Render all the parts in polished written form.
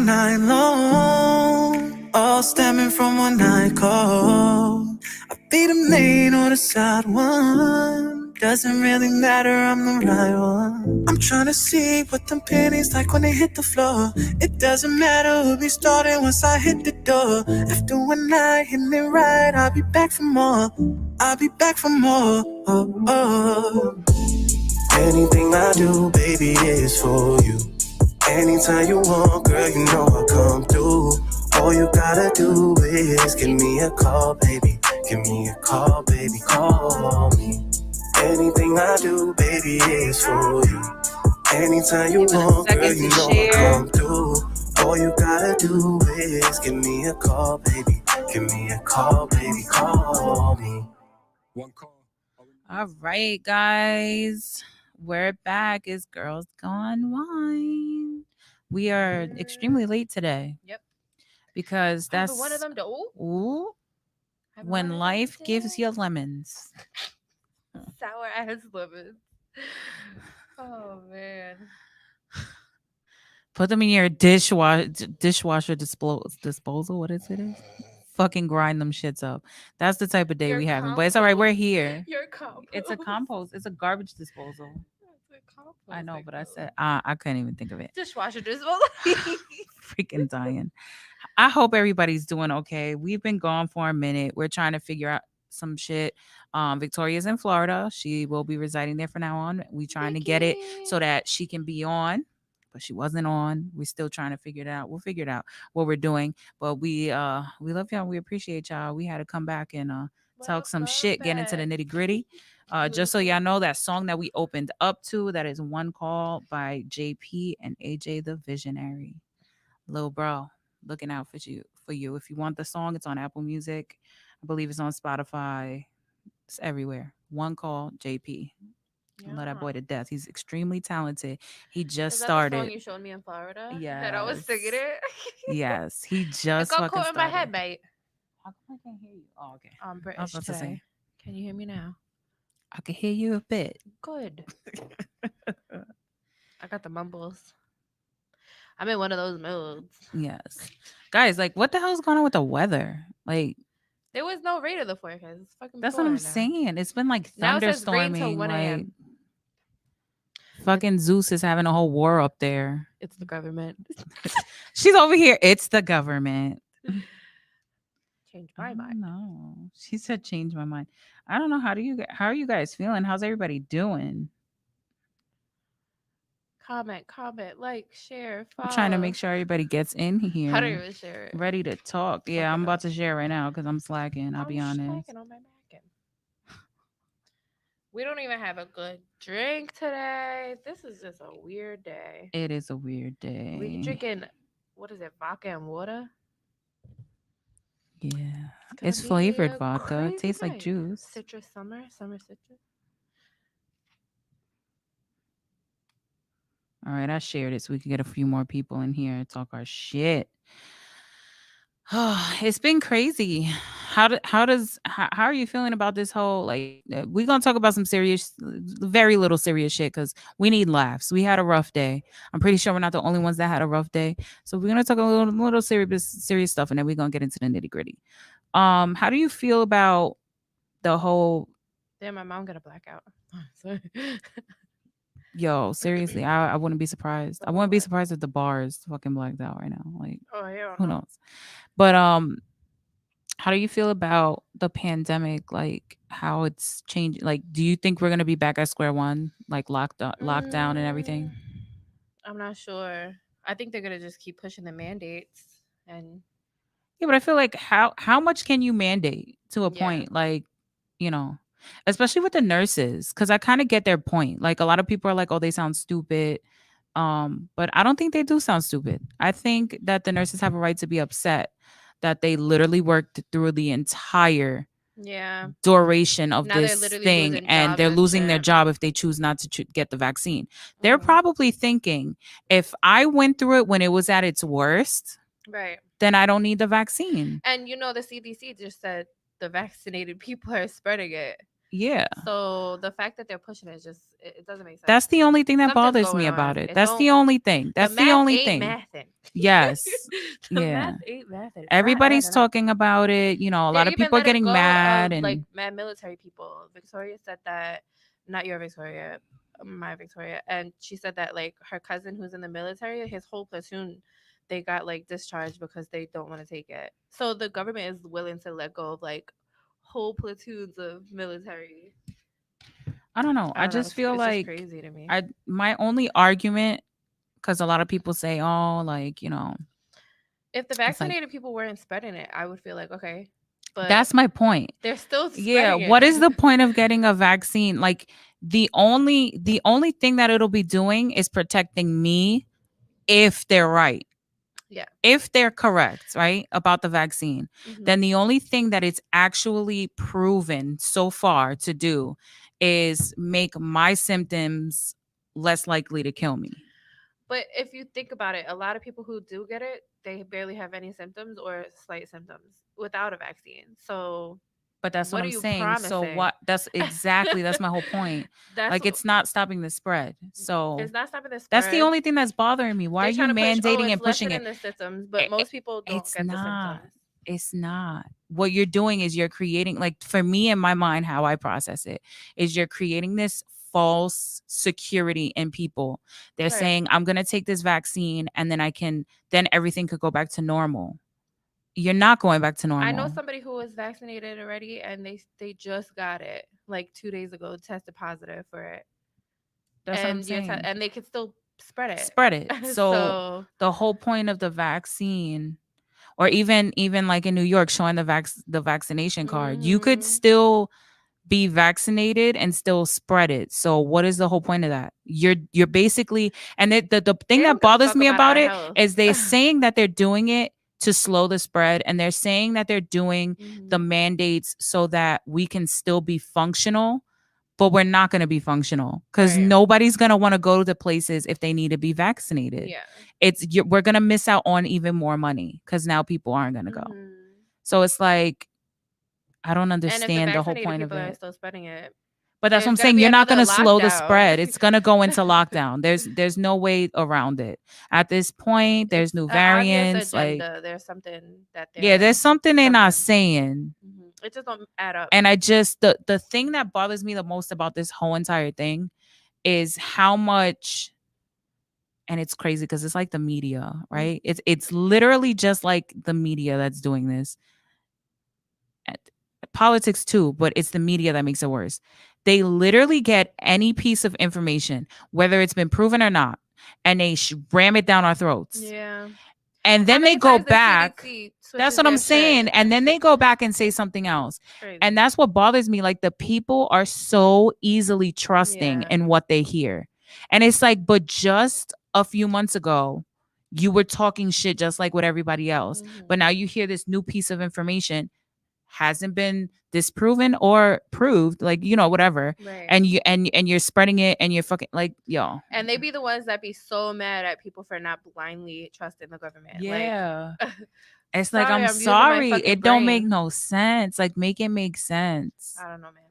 night long, all stemming from one night call. I'll be the main or the side one. Doesn't really matter, I'm the right one. I'm trying to see what them pennies like when they hit the floor. It doesn't matter who be starting once I hit the door. After one night hitting it right, I'll be back for more. I'll be back for more. Oh, oh. Anything I do, baby, is for you. Anytime you want, girl, you know I'll come through. All you gotta do is give me a call, baby. Give me a call, baby, call me. Anything I do, baby, is for you. Anytime you want, girl, you know I'll come through. All you gotta do is give me a call, baby. Give me a call, baby, call me. One call. All right, guys. We're back. It's Girls Gone Wine. We are extremely late today. Yep. Because that's one of them to ooh, when life gives you lemons. Sour ass lemons. Oh man. Put them in your dishwasher disposal. What is it? Fucking grind them shits up. That's the type of day we having. But it's all right. We're here. Your compost. It's a compost. It's a garbage disposal. I know, but I said I couldn't even think of it. Dishwasher disposal. Freaking dying. I hope everybody's doing okay. We've been gone for a minute. We're trying to figure out some shit. Victoria's in Florida. She will be residing there from now on. We trying to get it so that she can be on, but she wasn't on. We're still trying to figure it out. We'll figure it out what we're doing. But we love y'all. We appreciate y'all. We had to come back and talk some shit, get into the nitty gritty. Just so y'all know, that song that we opened up to, that is One Call by JP and AJ the Visionary. Lil bro, looking out for you. If you want the song, it's on Apple Music. I believe it's on Spotify. It's everywhere. One Call JP. Yeah. Love that boy to death. He's extremely talented. He just started. The song you showed me in Florida? Yeah. That I was singing it. Yes. He just got caught in my head, mate. How come I can't hear you? Oh, okay. I'm British today. Can you hear me now? I can hear you a bit. Good. I got the mumbles. I'm in one of those moods. Yes. Guys, like, what the hell's going on with the weather? Like, there was no rain in the forecast. It's fucking that's what I'm saying. It's been like thunderstorming. Like, fucking Zeus is having a whole war up there. It's the government. She's over here. It's the government. Change my mind. No, she said change my mind. I don't know. How are you guys feeling? How's everybody doing? Comment, like, share, follow. I'm trying to make sure everybody gets in here. How do you even share it? Ready to talk. Yeah, I'm about to share right now because I'm slacking. I'll be honest. On my we don't even have a good drink today. This is just a weird day. It is a weird day. We drinking, what is it, vodka and water? Yeah. It's flavored vodka. It tastes like juice. Citrus summer citrus. All right, I shared it so we can get a few more people in here and talk our shit. Oh, it's been crazy. How are you feeling about this whole, like, we're gonna talk about some serious, very little serious shit because we need laughs. We had a rough day. I'm pretty sure we're not the only ones that had a rough day. So we're gonna talk a little serious stuff, and then we're gonna get into the nitty gritty. How do you feel about the whole? Damn, my mom got a blackout. Sorry. Yo, seriously, I wouldn't be surprised. I wouldn't be surprised if the bar is fucking blacked out right now. Like, oh yeah, who knows? But how do you feel about the pandemic? Like, how it's changed? Like, do you think we're gonna be back at square one, like lockdown and everything? I'm not sure. I think they're gonna just keep pushing the mandates and. Yeah, but I feel like how much can you mandate to a point? Like, you know. Especially with the nurses, because I kind of get their point. Like, a lot of people are like, oh, they sound stupid. But I don't think they do sound stupid. I think that the nurses have a right to be upset that they literally worked through the entire duration of this thing, and they're losing their job if they choose not to get the vaccine. They're probably thinking, if I went through it when it was at its worst, right, then I don't need the vaccine. And the CDC just said the vaccinated people are spreading it. Yeah. So the fact that they're pushing it just it doesn't make sense. That's the only thing that Something's bothers me going about on. it. It That's the don't- only thing. That's the math only ain't thing. mathin'. Yes. The Yeah. math ain't mathin'. It's not Everybody's adding up. talking about it. You know, a They're lot of even people are letting getting go mad of and like mad military people. Victoria said that, not your Victoria, my Victoria, and she said that like her cousin who's in the military, his whole platoon, they got like discharged because they don't want to take it. So the government is willing to let go of like whole platoons of military. I don't know. I don't know. just feel It's just like crazy to me. my only argument, because a lot of people say, oh, like, you know, If the it's like, vaccinated people weren't spreading it, I would feel like okay, but that's my point. they're still Yeah. spreading What it. is the point of getting a vaccine? Like the only thing that it'll be doing is protecting me if they're right. Yeah. If they're correct, right, about the vaccine, Mhm. then the only thing that it's actually proven so far to do is make my symptoms less likely to kill me. But if you think about it, a lot of people who do get it, they barely have any symptoms or slight symptoms without a vaccine. So But that's what what are I'm you saying. So promising? what? That's exactly that's my whole point. That's Like it's not stopping the spread. So it's not stopping the spread. that's the only thing that's bothering me. Why They're are you trying to push, mandating it's and pushing it? lessening the symptoms, but most people don't It's get the not. symptoms. It's not. What you're doing is you're creating, like for me in my mind, how I process it is you're creating this false security in people. They're Right. saying, I'm going to take this vaccine and then everything could go back to normal. You're not going back to normal. I know somebody who was vaccinated already, and they just got it like 2 days ago, tested positive for it. That's what I'm And you're saying. and they can still spread it. Spread it. So the whole point of the vaccine, or even like in New York showing the vaccination card, you could Mhm. still be vaccinated and still spread it. So what is the whole point of that? You're basically, and the They thing don't that give a bothers fuck me about about our it health. is they're saying that they're doing it to slow the spread, and they're saying that they're doing the Mhm. mandates so that we can still be functional, but we're not going to be functional because Right. nobody's going to want to go to the places if they need to be vaccinated. Yeah. We're going to miss out on even more money because now people aren't going to go. Mhm. So it's like, I don't And if the understand the whole vaccinated point of people are it. still spreading it, But that's what I'm there's gonna saying. be You're not going another to slow the lockdown. spread. It's going to go into lockdown. There's no way around it. At this point, there's It's new an obvious variants. Like, agenda. There's something that they're yeah, there's something they're not something. saying. It just don't add up. And I just the thing that bothers me the most about this whole entire thing is how much, and it's crazy because it's like the media, right? It's literally just like the media that's doing this. Politics too, but it's the media that makes it worse. They literally get any piece of information, whether it's been proven or not, and they ram it down our throats. Yeah. And then they go back. That's what I'm saying. Shit? And then they go back and say something else. Crazy. And that's what bothers me. Like the people are so easily trusting Yeah. in what they hear. And it's like, but just a few months ago, you were talking shit just like with everybody else. But now you hear this new piece of information, hasn't been disproven or proved, like, you know, whatever. Right. And you're spreading it and you're fucking like, yo. And they be the ones that be so mad at people for not blindly trusting the government. Yeah. Like, it's like, I'm using my sorry. fucking It don't make brain. no sense. Like, make it make sense. I don't know, man.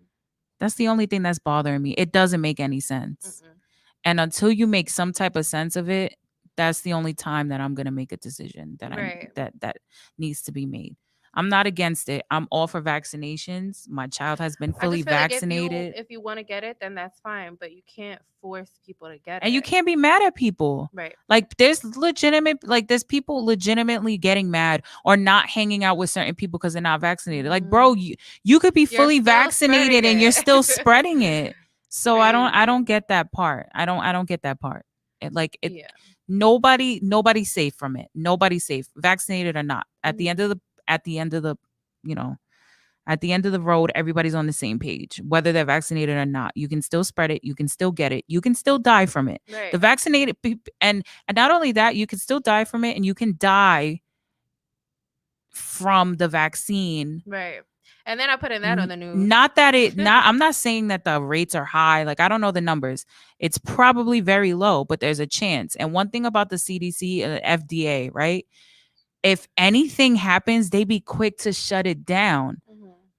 That's the only thing that's bothering me. It doesn't make any sense. And until you make some type of sense of it, that's the only time that I'm gonna make a decision that Right. that needs to be made. I'm not against it. I'm all for vaccinations. My child has been I fully just feel like vaccinated. if you want to get it, then that's fine. But you can't force people to get it. And you can't be mad at people. Right. Like there's there's people legitimately getting mad or not hanging out with certain people because they're not vaccinated. Like, bro, you could be You're fully still vaccinated spreading and you're it. still spreading it. So I Crazy. don't get that part. I don't get that part. Yeah. Nobody's safe from it. Nobody's safe, vaccinated or not. At the end of the you know, at the end of the road, everybody's on the same page, whether they're vaccinated or not. You can still spread it. You can still get it. You can still die from it. Right. The vaccinated people, and not only that, you can still die from it, and you can die from the vaccine. Right. And then I put in that on the news. I'm not saying that the rates are high. Like, I don't know the numbers. It's probably very low, but there's a chance. And one thing about the CDC and the FDA, right? If anything happens, they be quick to shut it down.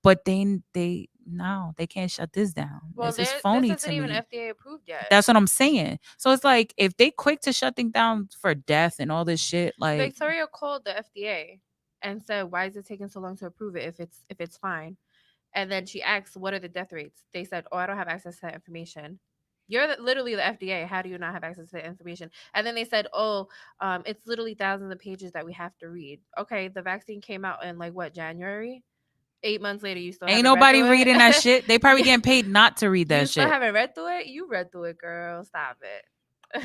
But they no, they can't shut this down. Well, This is this phony isn't to even me. FDA approved yet. That's what I'm saying. So it's like if they quick to shutting down for death and all this shit, like Victoria called the FDA and said, "Why is it taking so long to approve it if it's fine?" And then she asked, "What are the death rates?" They said, "Oh, I don't have access to that information." You're literally the FDA. How do you not have access to that information? And then they said, "Oh, it's literally thousands of pages that we have to read." Okay, the vaccine came out in like what, January? 8 months later, you still ain't haven't read nobody through reading it? that shit. They probably You- getting paid not to read You that still shit. haven't read through it? You read through it, girl. Stop it.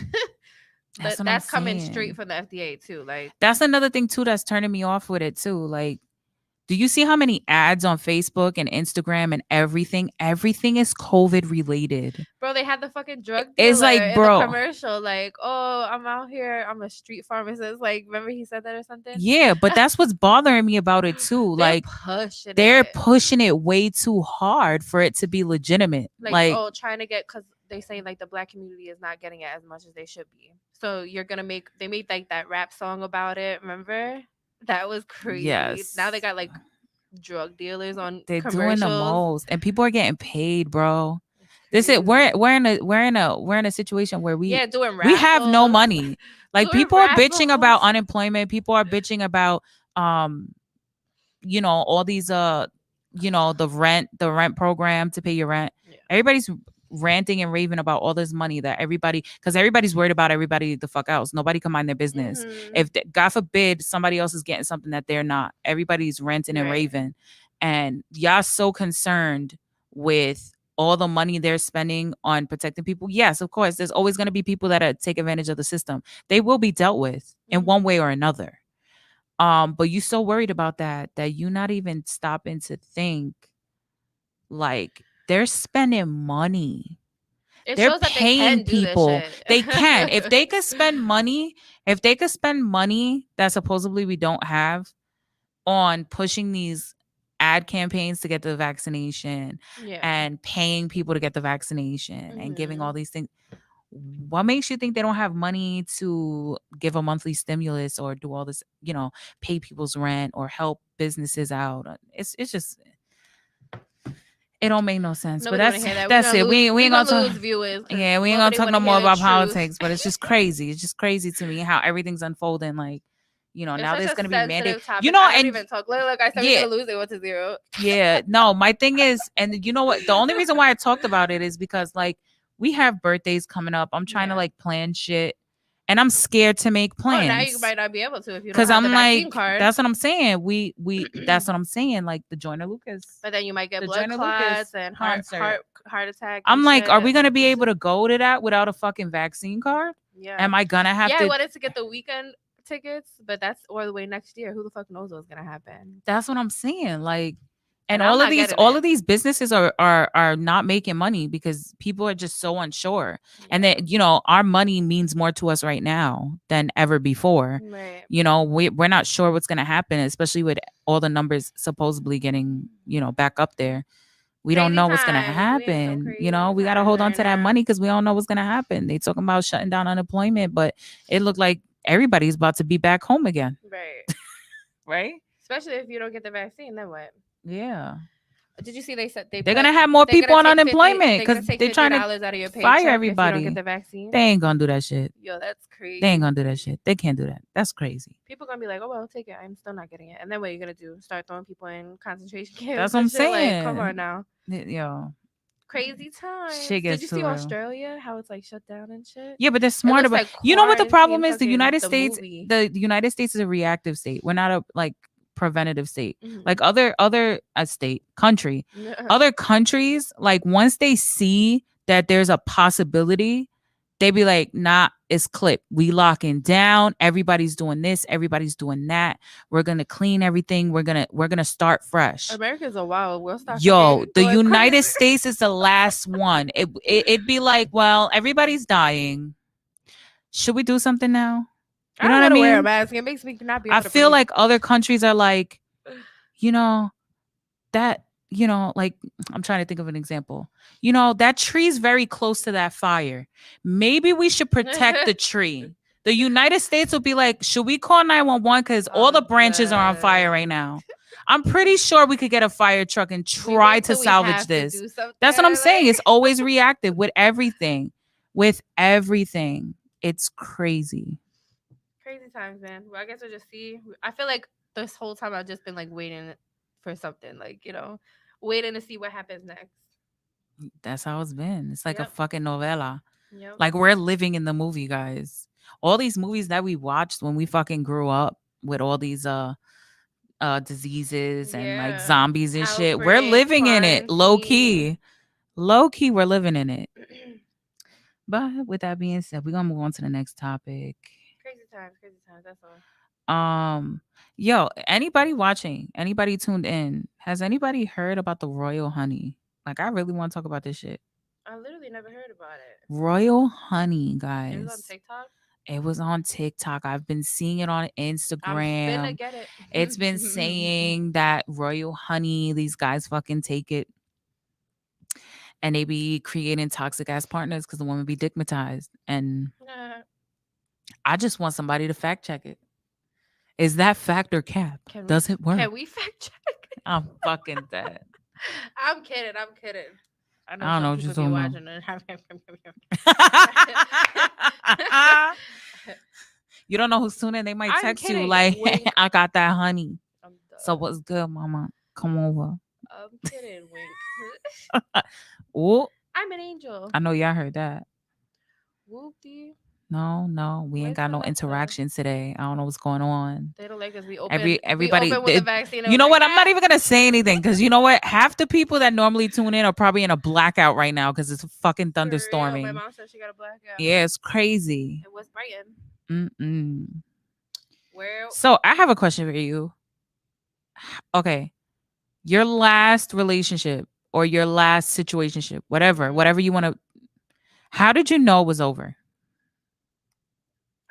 That's But what I'm that's coming saying. straight from the FDA too. Like, That's another thing too that's turning me off with it too. Like, do you see how many ads on Facebook and Instagram and everything? Everything is COVID related. bro, they had the fucking drug dealer It's like, in bro. the commercial. Like, oh, I'm out here. I'm a street pharmacist. Like, remember he said that or something? Yeah, but that's what's bothering me about it too. They're Like pushing they're it. pushing it way too hard for it to be legitimate. Like, oh, trying to get, because they say like the black community is not getting it as much as they should be. So you're gonna they made like that rap song about it. Remember? That was crazy. Yes. Now they got like drug dealers on they're commercials. doing the most, and people are getting paid, bro. It's This is crazy. we're in a situation where we doing we have no raffles. money. Like Doing people are bitching about raffles. unemployment. People are bitching about all these the rent program to pay your rent. Yeah. Everybody's ranting and raving about all this money that because everybody's worried about everybody the fuck else. Nobody can mind their business. Mhm. If God forbid somebody else is getting something that they're not, everybody's ranting and Right. raving, and y'all so concerned with all the money they're spending on protecting people. Yes, of course, there's always going to be people that take advantage of the system. They will be dealt with in one way or another. But you so worried about that you not even stopping to think, like, they're spending money. It They're shows that paying they can do people. this shit. They can. If they could spend money that supposedly we don't have on pushing these ad campaigns to get the vaccination Yeah. and paying people to get the vaccination and giving all Mhm. these things, what makes you think they don't have money to give a monthly stimulus or do all this, pay people's rent or help businesses out? It's just, it don't make no sense. Nobody but wanna that's hear that. that's it. We ain't gonna lose talk. viewers. 'Cause Yeah, we ain't gonna nobody talk no wanna more hear the about truth. politics. But it's just crazy. It's just crazy to me how everything's unfolding. Like, now It's there's such a gonna be mandate. sensitive topic. You know, I don't and even talk. Look, I said yeah. we're gonna lose it 1-0. Yeah, no, my thing is, and you know what? The only reason why I talked about it is because, like, we have birthdays coming up. I'm trying to Yeah. like plan shit, and I'm scared to make Oh, plans. now you might not be able to if you don't Because have the I'm vaccine like, card. that's what I'm saying. We that's what I'm saying. Like the Joyner Lucas. But then you might get the blood Joyner Lucas clots and heart concert. attack. I'm and like, are shit. we gonna be able to go to that without a fucking vaccine card? Yeah. Am I gonna have I to? wanted to get the weekend tickets, but that's all the way next year. Who the fuck knows what's gonna happen? That's what I'm saying. Like, and And I'm all of not these, getting all it. of these businesses are not making money because people are just so unsure. And that, our money means more to us right now than ever before. Right. We're not sure what's gonna happen, especially with all the numbers supposedly getting, back up there. We don't Crazy know what's gonna times. We in some happen. crazy We gotta times hold on right to that now. money because we don't know what's gonna happen. They talking about shutting down unemployment, but it looked like everybody's about to be back home again. Right. Right? Especially if you don't get the vaccine, then what? Yeah. Did you see they said They're gonna have more people on unemployment because they're trying to $50 out of your paycheck fire if you everybody. don't get the vaccine. They ain't gonna do that shit. Yo, that's crazy. They ain't gonna do that shit. They can't do that. That's crazy. People gonna be like, oh well, take it. I'm still not getting it. And then what are you gonna do? Start throwing people in concentration camps? That's what I'm and shit? saying. Like, come on now. Yo. Crazy times. Shit Did gets you too see real. Australia? How it's like shut down and shit. Yeah, but they're smart looks about. like You know what the problem quarantine is? The fucking United the States. movie. The United States is a reactive state. We're not a preventative state. Mhm. Like other country. Other countries, like once they see that there's a possibility, they be like, nah, it's clip. We locking down. Everybody's doing this. Everybody's doing that. We're gonna clean everything. We're gonna start fresh. America's a wild. We'll start. Yo, the going United crazy. States is the last one. It'd be like, well, everybody's dying. Should we do something now? I don't want to wear a mask. It makes me not be able I to feel breathe. like other countries are like, that, like, I'm trying to think of an example. That tree's very close to that fire. Maybe we should protect the tree. The United States will be like, should we call 911? Because all the branches are on fire right now. I'm pretty sure we could get a fire truck and We try wait to till we salvage have to this. do something, That's what I'm saying. like- It's always reactive with everything. With everything. It's crazy. Crazy times, man. Well, I guess we'll just see. I feel like this whole time I've just been like waiting for something, like, you know, waiting to see what happens next. That's how it's been. It's like a Yep. fucking novella. Yep. Like we're living in the movie, guys. All these movies that we watched when we fucking grew up with all these diseases and like Yeah. zombies and shit. We're Outbreak, living in it. Low key. quarantine. Low key, we're living in it. But with that being said, we're gonna move on to the next topic. Crazy times, that's all. Yo, anybody watching, anybody tuned in, has anybody heard about the royal honey? Like, I really want to talk about this shit. I literally never heard about it. Royal honey, It guys. was on TikTok. It was on TikTok. I've been seeing it on I'm Instagram. finna get it. It's been saying that royal honey, these guys fucking take it and they be creating toxic ass partners because the woman be digmatized. And I just want somebody to fact check it. Is that fact or cap? Does it work? Can we fact check? I'm fucking dead. I'm kidding. I don't know, some just people be don't know. watching it. You don't know who's tuning in. They might I'm text you kidding. like, Wink. I got that honey. I'm So done. what's good, mama? Come over. I'm kidding, wink. Oh, I'm an angel. I know y'all heard that. Whoopty. No, we ain't Where's got no Alexa? interactions today. I don't know what's going on. They don't like us. We open. Everybody- we open with the vaccine. You know what? I'm not even gonna say anything because you know what? Half the people that normally tune in are probably in a blackout right now because it's fucking My thunderstorming. mom said she got a blackout. Yeah, it's crazy. It was Brighton. Mm-mm. Where? So I have a question for you. Okay, your last relationship or your last situationship, whatever you want to. How did you know it was over?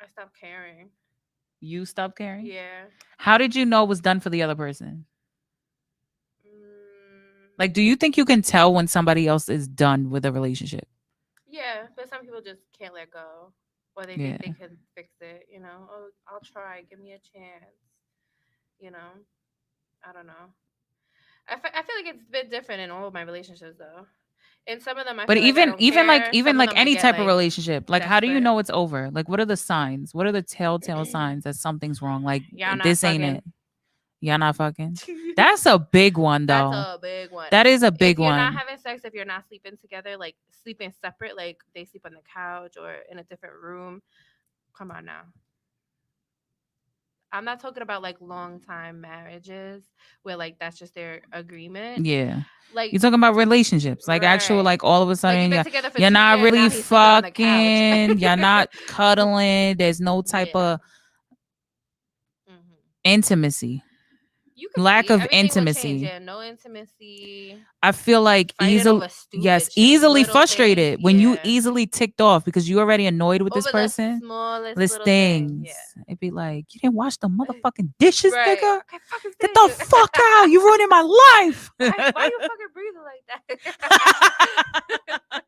I stopped caring. You stopped caring? Yeah. How did you know it was done for the other person? Mm, Like, do you think you can tell when somebody else is done with a relationship? yeah, but some people just can't let go, or they Yeah. think they can fix it. You know, oh, I'll try. Give me a chance. You know, I don't know. I feel like it's a bit different in all of my relationships, though. In some of them, I But feel like I don't care. even Some of like them I any get, type of like, relationship, like how do you desperate. know it's over? Like what are the signs? What are the telltale signs that something's wrong? Like Y'all not this ain't fucking. it. Y'all not fucking. That's a big one though. That's a big one. That is a big If you're one. not having sex, if you're not sleeping together, like sleeping separate, like they sleep on the couch or in a different room, come on now. I'm not talking about like long time marriages where like that's just their agreement. Yeah. Like You're talking about relationships, like actual, Right. like all of a like sudden you've been you're, together for you're 2 not years, really now he's sleeping on the couch. fucking, you're not cuddling. There's no type Yeah. of Mhm. intimacy. You could Lack see, of everything will change, intimacy. Yeah, no intimacy. I feel like Fighting easily, over stupid yes, shit, easily little frustrated things, when you yeah. easily ticked off because you already annoyed with this Over the person. smallest This little things. thing. It'd be like, you didn't wash the motherfucking dishes, Right. nigga. Okay, fucking Get the fuck out. You ruining my life. Why you fucking breathing like that?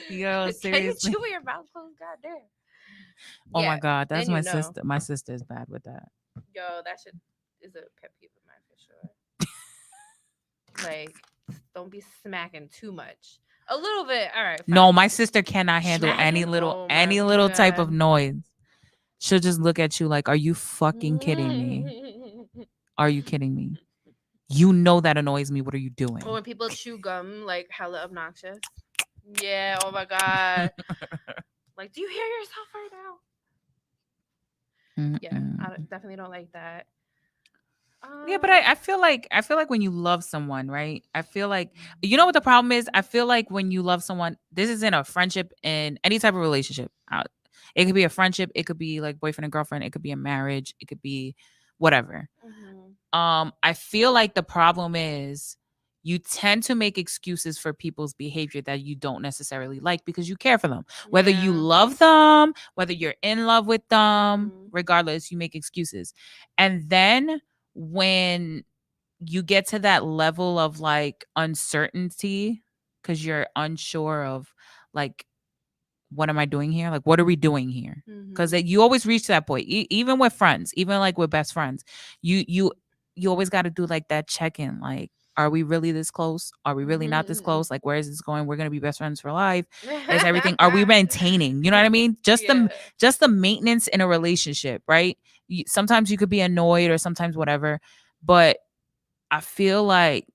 Yo, Can you seriously. chew with your mouth closed? Goddamn. Oh Yeah, my God. That's then my you know. sister. My sister is bad with that. Yo, that shit is a pet peeve of mine for sure. Like, don't be smacking too much. A little bit, all right. No, fine. my sister cannot handle any Smacking? little Oh my type of God. noise. She'll just look at you like, are you fucking kidding me? Are you kidding me? You know that annoys me. What are you doing? Or when people chew gum, like hella obnoxious. Yeah, oh my God. Like, do you hear yourself right now? Yeah, I definitely don't like that. Yeah, but I feel like when you love someone, right? I feel like, you know what the problem is? I feel like when you love someone, this isn't a friendship in any type of relationship. It could be a friendship, it could be like boyfriend and girlfriend, it could be a marriage, it could be whatever. I feel like the problem is you tend to make excuses for people's behavior that you don't necessarily like because you care for them. Whether you love them, whether you're in love with them, regardless, you make excuses. And then when you get to that level of like uncertainty because you're unsure of like, what am I doing here? Like, what are we doing here? Because you always reach that point, even with friends, even like with best friends, you you always got to do like that check-in, like, are we really this close? Are we really not this close? Like, where is this going? We're gonna be best friends for life. Is everything? Are we maintaining? You know what I mean? Just the maintenance in a relationship, right? Sometimes you could be annoyed or sometimes whatever, but I feel like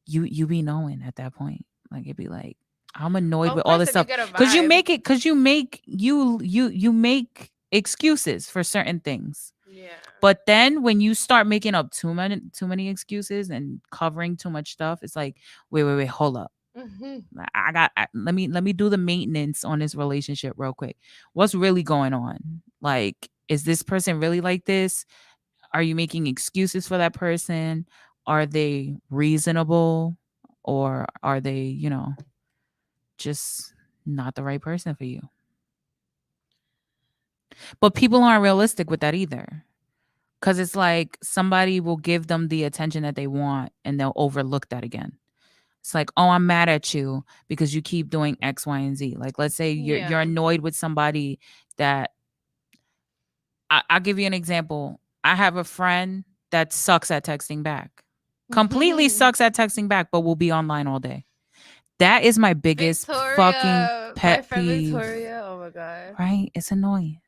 you be knowing at that point. Like, it'd be like, I'm annoyed with all this stuff because you make make excuses for certain things. Yeah. But then when you start making up too many excuses and covering too much stuff, it's like, wait, hold up. Let me do the maintenance on this relationship real quick. What's really going on? Like, is this person really like this? Are you making excuses for that person? Are they reasonable, or are they, just not the right person for you? But people aren't realistic with that either. Because it's like somebody will give them the attention that they want and they'll overlook that again. It's like, oh, I'm mad at you because you keep doing X, Y, and Z. Like, let's say you're annoyed with somebody that I'll give you an example. I have a friend that sucks at texting back. Completely sucks at texting back, but will be online all day. That is my biggest fucking pet peeve. Victoria, oh my god. Right? It's annoying.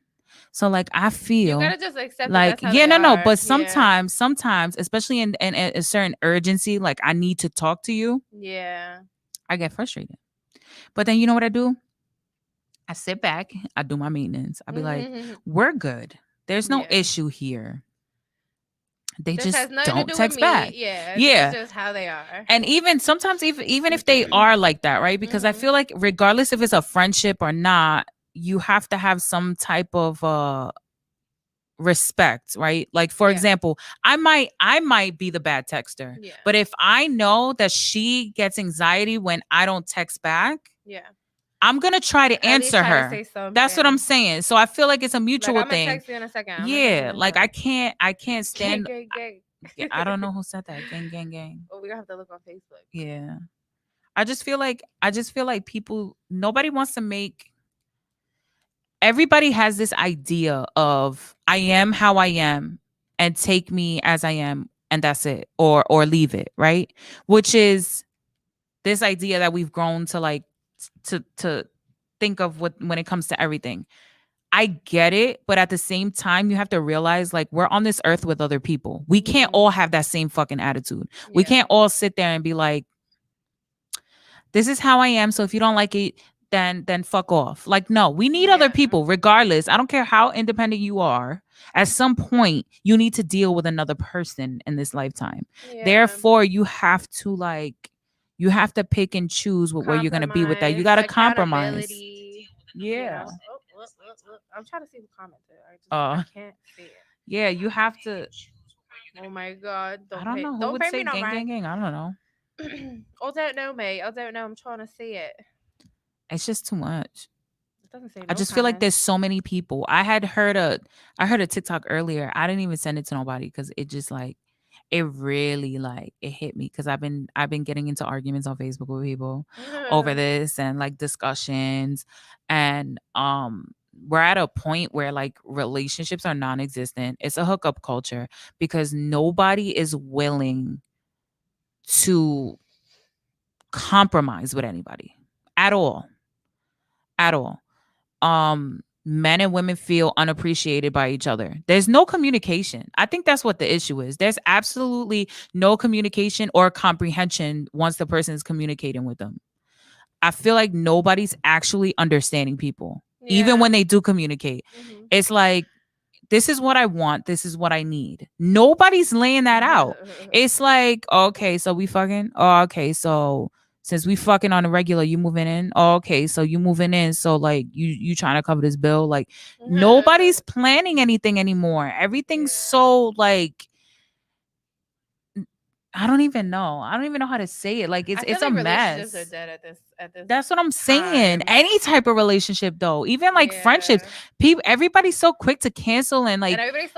So like, I feel you gotta just accept like, no, but sometimes, especially in a certain urgency, like I need to talk to you. Yeah. I get frustrated. But then you know what I do? I sit back, I do my maintenance. I'll be like, we're good. There's no issue here. They just don't text back. Yeah. It's just how they are. And even sometimes, even if they are like that, right? Because I feel like regardless if it's a friendship or not, you have to have some type of respect, right? Like, for example, I might be the bad texter, but if I know that she gets anxiety when I don't text back, I'm gonna try to answer her. That's what I'm saying. So I feel like it's a mutual thing. Text you in a second. Like I can't stand. Gang. I don't know who said that. Gang. Oh, we gonna have to look on Facebook. Yeah, I just feel like people. Nobody wants to make. Everybody has this idea of I am how I am and take me as I am and that's it, or leave it, right? Which is this idea that we've grown to like to think of when it comes to everything. I get it, but at the same time, you have to realize like we're on this earth with other people. We can't all have that same fucking attitude. We can't all sit there and be like, this is how I am. So if you don't like it, then fuck off. Like, no, we need other people regardless. I don't care how independent you are. At some point, you need to deal with another person in this lifetime. Therefore, you have to pick and choose where you're going to be with that. You got to compromise. Yeah. I'm trying to see who commented. I can't see it. Yeah, you have to. Oh my god. I don't know. Who would say gang? I don't know. I don't know, mate. I don't know. I'm trying to see it. It's just too much. It doesn't say. I just feel like there's so many people. I heard a TikTok earlier. I didn't even send it to nobody because it just like it really like it hit me because I've been getting into arguments on Facebook with people over this and like discussions, and we're at a point where like relationships are non-existent. It's a hookup culture because nobody is willing to compromise with anybody at all. Men and women feel unappreciated by each other. There's no communication. I think that's what the issue is. There's absolutely no communication or comprehension once the person is communicating with them. I feel like nobody's actually understanding people, even when they do communicate. It's like, this is what I want. This is what I need. Nobody's laying that out. It's like, okay, so we fucking. Oh, okay, so since we fucking on a regular, you moving in. Oh, okay, so you moving in. So like you trying to cover this bill. Like nobody's planning anything anymore. Everything's so like, I don't even know how to say it. Like it's a mess. Relationships are dead at this That's what I'm saying. Any type of relationship though, even like friendships, everybody's so quick to cancel and like. And everybody's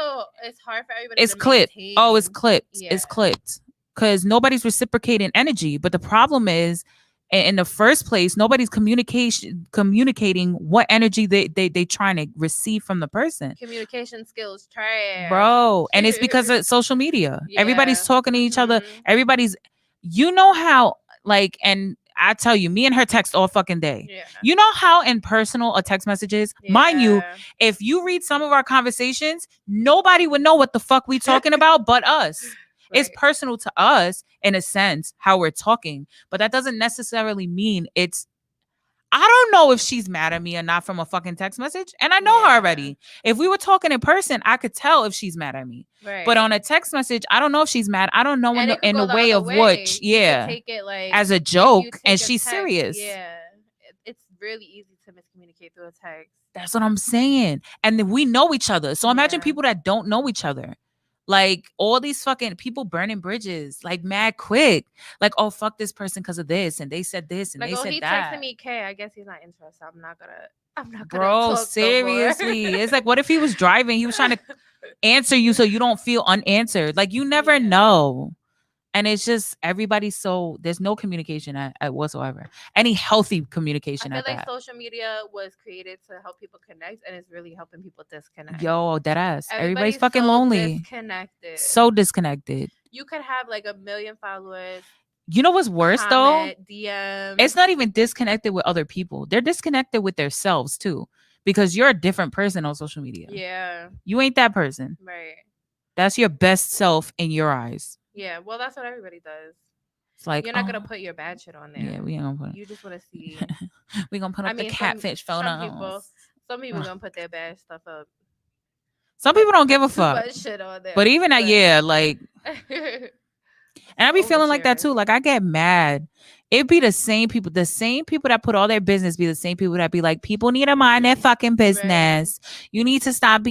it's hard for everybody. It's clipped. Oh, it's clipped. Yeah. It's clipped because nobody's reciprocating energy. But the problem is, in the first place, nobody's communicating what energy they trying to receive from the person. Communication skills trash. Bro, and it's because of social media. Everybody's Yeah. talking to each other. Mhm. Everybody's, you know how, like, and I tell you, me and her text all fucking day. Yeah. You know how impersonal a text message is? Mind you, Yeah. if you read some of our conversations, nobody would know what the fuck we talking about but us. It's Right. personal to us in a sense how we're talking, but that doesn't necessarily mean it's. I don't know if she's mad at me or not from a fucking text message, and I know her Yeah. already. If we were talking in person, I could tell if she's mad at me. Right. But on a text message, I don't know if she's mad. I don't know in and the it could in go the the way other of way. which, You could yeah, take it like as a if you joke, take and a she's text, serious. Yeah. It's really easy to miscommunicate through a text. That's what I'm saying. And then we know each other. So imagine Yeah. people that don't know each other. Like all these fucking people burning bridges, like mad quick. Like, oh, fuck this person because of this. And they said this and Like, they oh, said he that. texted me K. I guess he's not interested. I'm not gonna Bro, talk no more. seriously. It's like, what if he was driving? He was trying to answer you so you don't feel unanswered. Like, you never Yeah. know. And it's just everybody's so there's no communication at whatsoever. Any healthy I communication feel at like that. social media was created to help people connect, and it's really helping people disconnect. Yo, dead ass. Everybody's Everybody's fucking so lonely. disconnected. So disconnected. You could have like 1 million followers. You know what's worse though? Comment, DM. It's not even disconnected with other people. They're disconnected with themselves too. Because you're a different person on social media. Yeah. You ain't that person. Right. That's your best self in your eyes. Yeah. Well, that's what everybody does. It's like You're not gonna oh, put your bad shit on there. yeah, we ain't gonna put it. You just want to see. We gonna put up the catfish photos. Some people gonna put their bad stuff up. Some people don't give a Too fuck. much shit on there. But even that, yeah, like, and I be feeling like that Overshare. too. Like I get mad. It be the same people that put all their business be the same people that be like, people need to mind their fucking business. You need to stop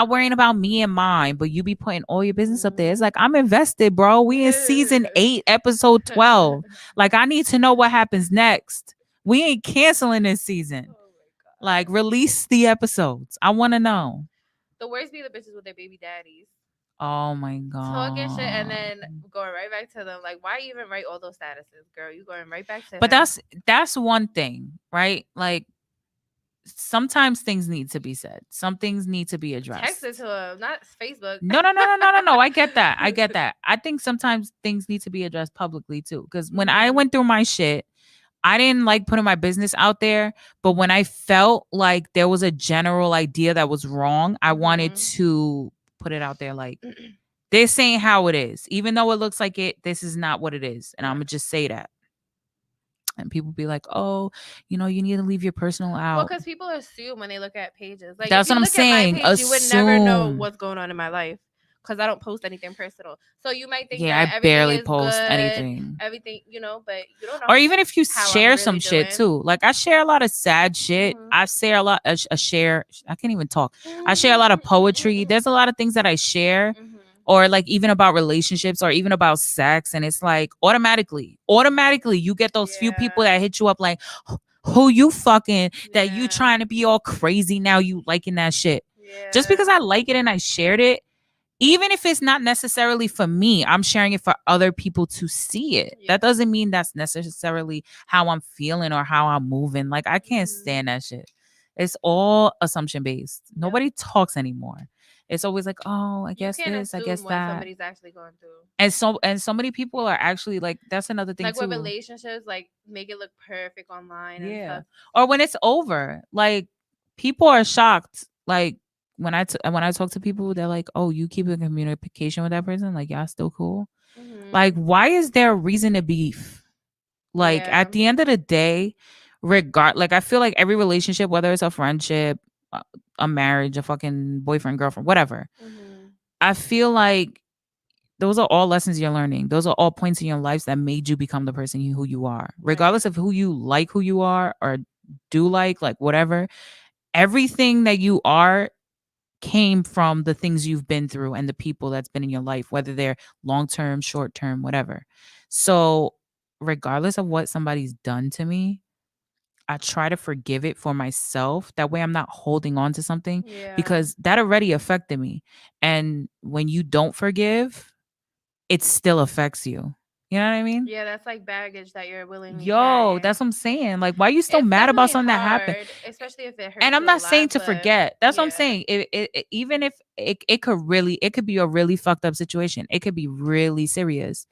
worrying about me and mine. But you be putting all your business up there. It's like, I'm invested, bro. We in season 8, episode 12. Like, I need to know what happens next. We ain't canceling this season. Oh my God. Like, release the episodes. I want to know. The worst be the bitches with their baby daddies. Oh my god. Talking shit and then going right back to them. Like, why even write all those statuses, girl? You going right back to But him. that's one thing, right? Like sometimes things need to be said. Some things need to be addressed. Text it to him, not Facebook. No. I get that. I think sometimes things need to be addressed publicly too. Because when I went through my shit, I didn't like putting my business out there. But when I felt like there was a general idea that was wrong, I wanted to put it out there like, this ain't how it is. Even though it looks like it, this is not what it is. And I'm going to just say that. And people be like, oh, you need to leave your personal out. Well, because people assume when they look at pages. Like, that's if you what I'm look at my saying. page, you would never know Assume. what's going on in my life because I don't post anything personal. So you might think Yeah, that I barely everything is post good, anything. everything, but you don't know. Or even if you how I'm share some really shit doing. too. Like I share a lot of sad shit. Mhm. I share a lot. I can't even talk. I share a lot of poetry. There's a lot of things that I share. Mhm. Or like even about relationships or even about sex. And it's like automatically you get those few people that hit you up like, who you fucking, that you trying to be all crazy now, you liking that shit. Yeah. Just because I like it and I shared it, even if it's not necessarily for me, I'm sharing it for other people to see it. Yeah. That doesn't mean that's necessarily how I'm feeling or how I'm moving. Like I can't stand that shit. It's all assumption based. Nobody talks anymore. It's always like, oh, I guess this, I guess what that. somebody's actually going through. And so many people are actually like, that's another thing Like too. with relationships, like make it look perfect online and Yeah. stuff. Or when it's over, like people are shocked. Like when I talk to people, they're like, oh, you keep in communication with that person? Like y'all still cool? Mhm. Like, why is there a reason to beef? Like at the end of the day, like I feel like every relationship, whether it's a friendship, a marriage, a fucking boyfriend, girlfriend, whatever, I feel like those are all lessons you're learning. Those are all points in your lives that made you become the person who you are. Regardless of who you are or do like whatever, everything that you are came from the things you've been through and the people that's been in your life, whether they're long-term, short-term, whatever. So regardless of what somebody's done to me, I try to forgive it for myself. That way I'm not holding on to something because that already affected me. And when you don't forgive, it still affects you. You know what I mean? Yeah, that's like baggage that you're willingly Yo, carrying. that's what I'm saying. Like, why you still It's mad about definitely something that happened? hard, especially if it hurts And I'm you a not saying lot. to But forget. That's what I'm yeah, saying. Even if it could be a really fucked up situation. It could be really serious.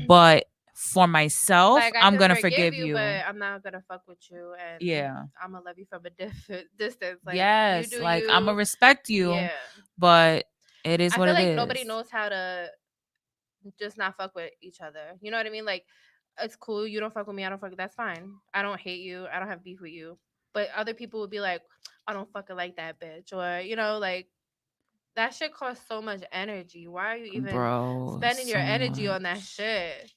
But for myself, like I I'm can gonna forgive forgive you, you. but I'm not gonna fuck with you, and Yeah. I'm gonna love you from a different distance. Like you Yes. do Like, I'm gonna you. respect you, Yeah, but it is I what feel it like nobody is. knows how to just not fuck with each other. You know what I mean? Like, it's cool. You don't fuck with me. I don't fuck. That's fine. I don't hate you. I don't have beef with you. But other people would be like, I don't fucking like that bitch, or like that shit costs so much energy. Why are you even Bro, spending your so energy on that much. shit?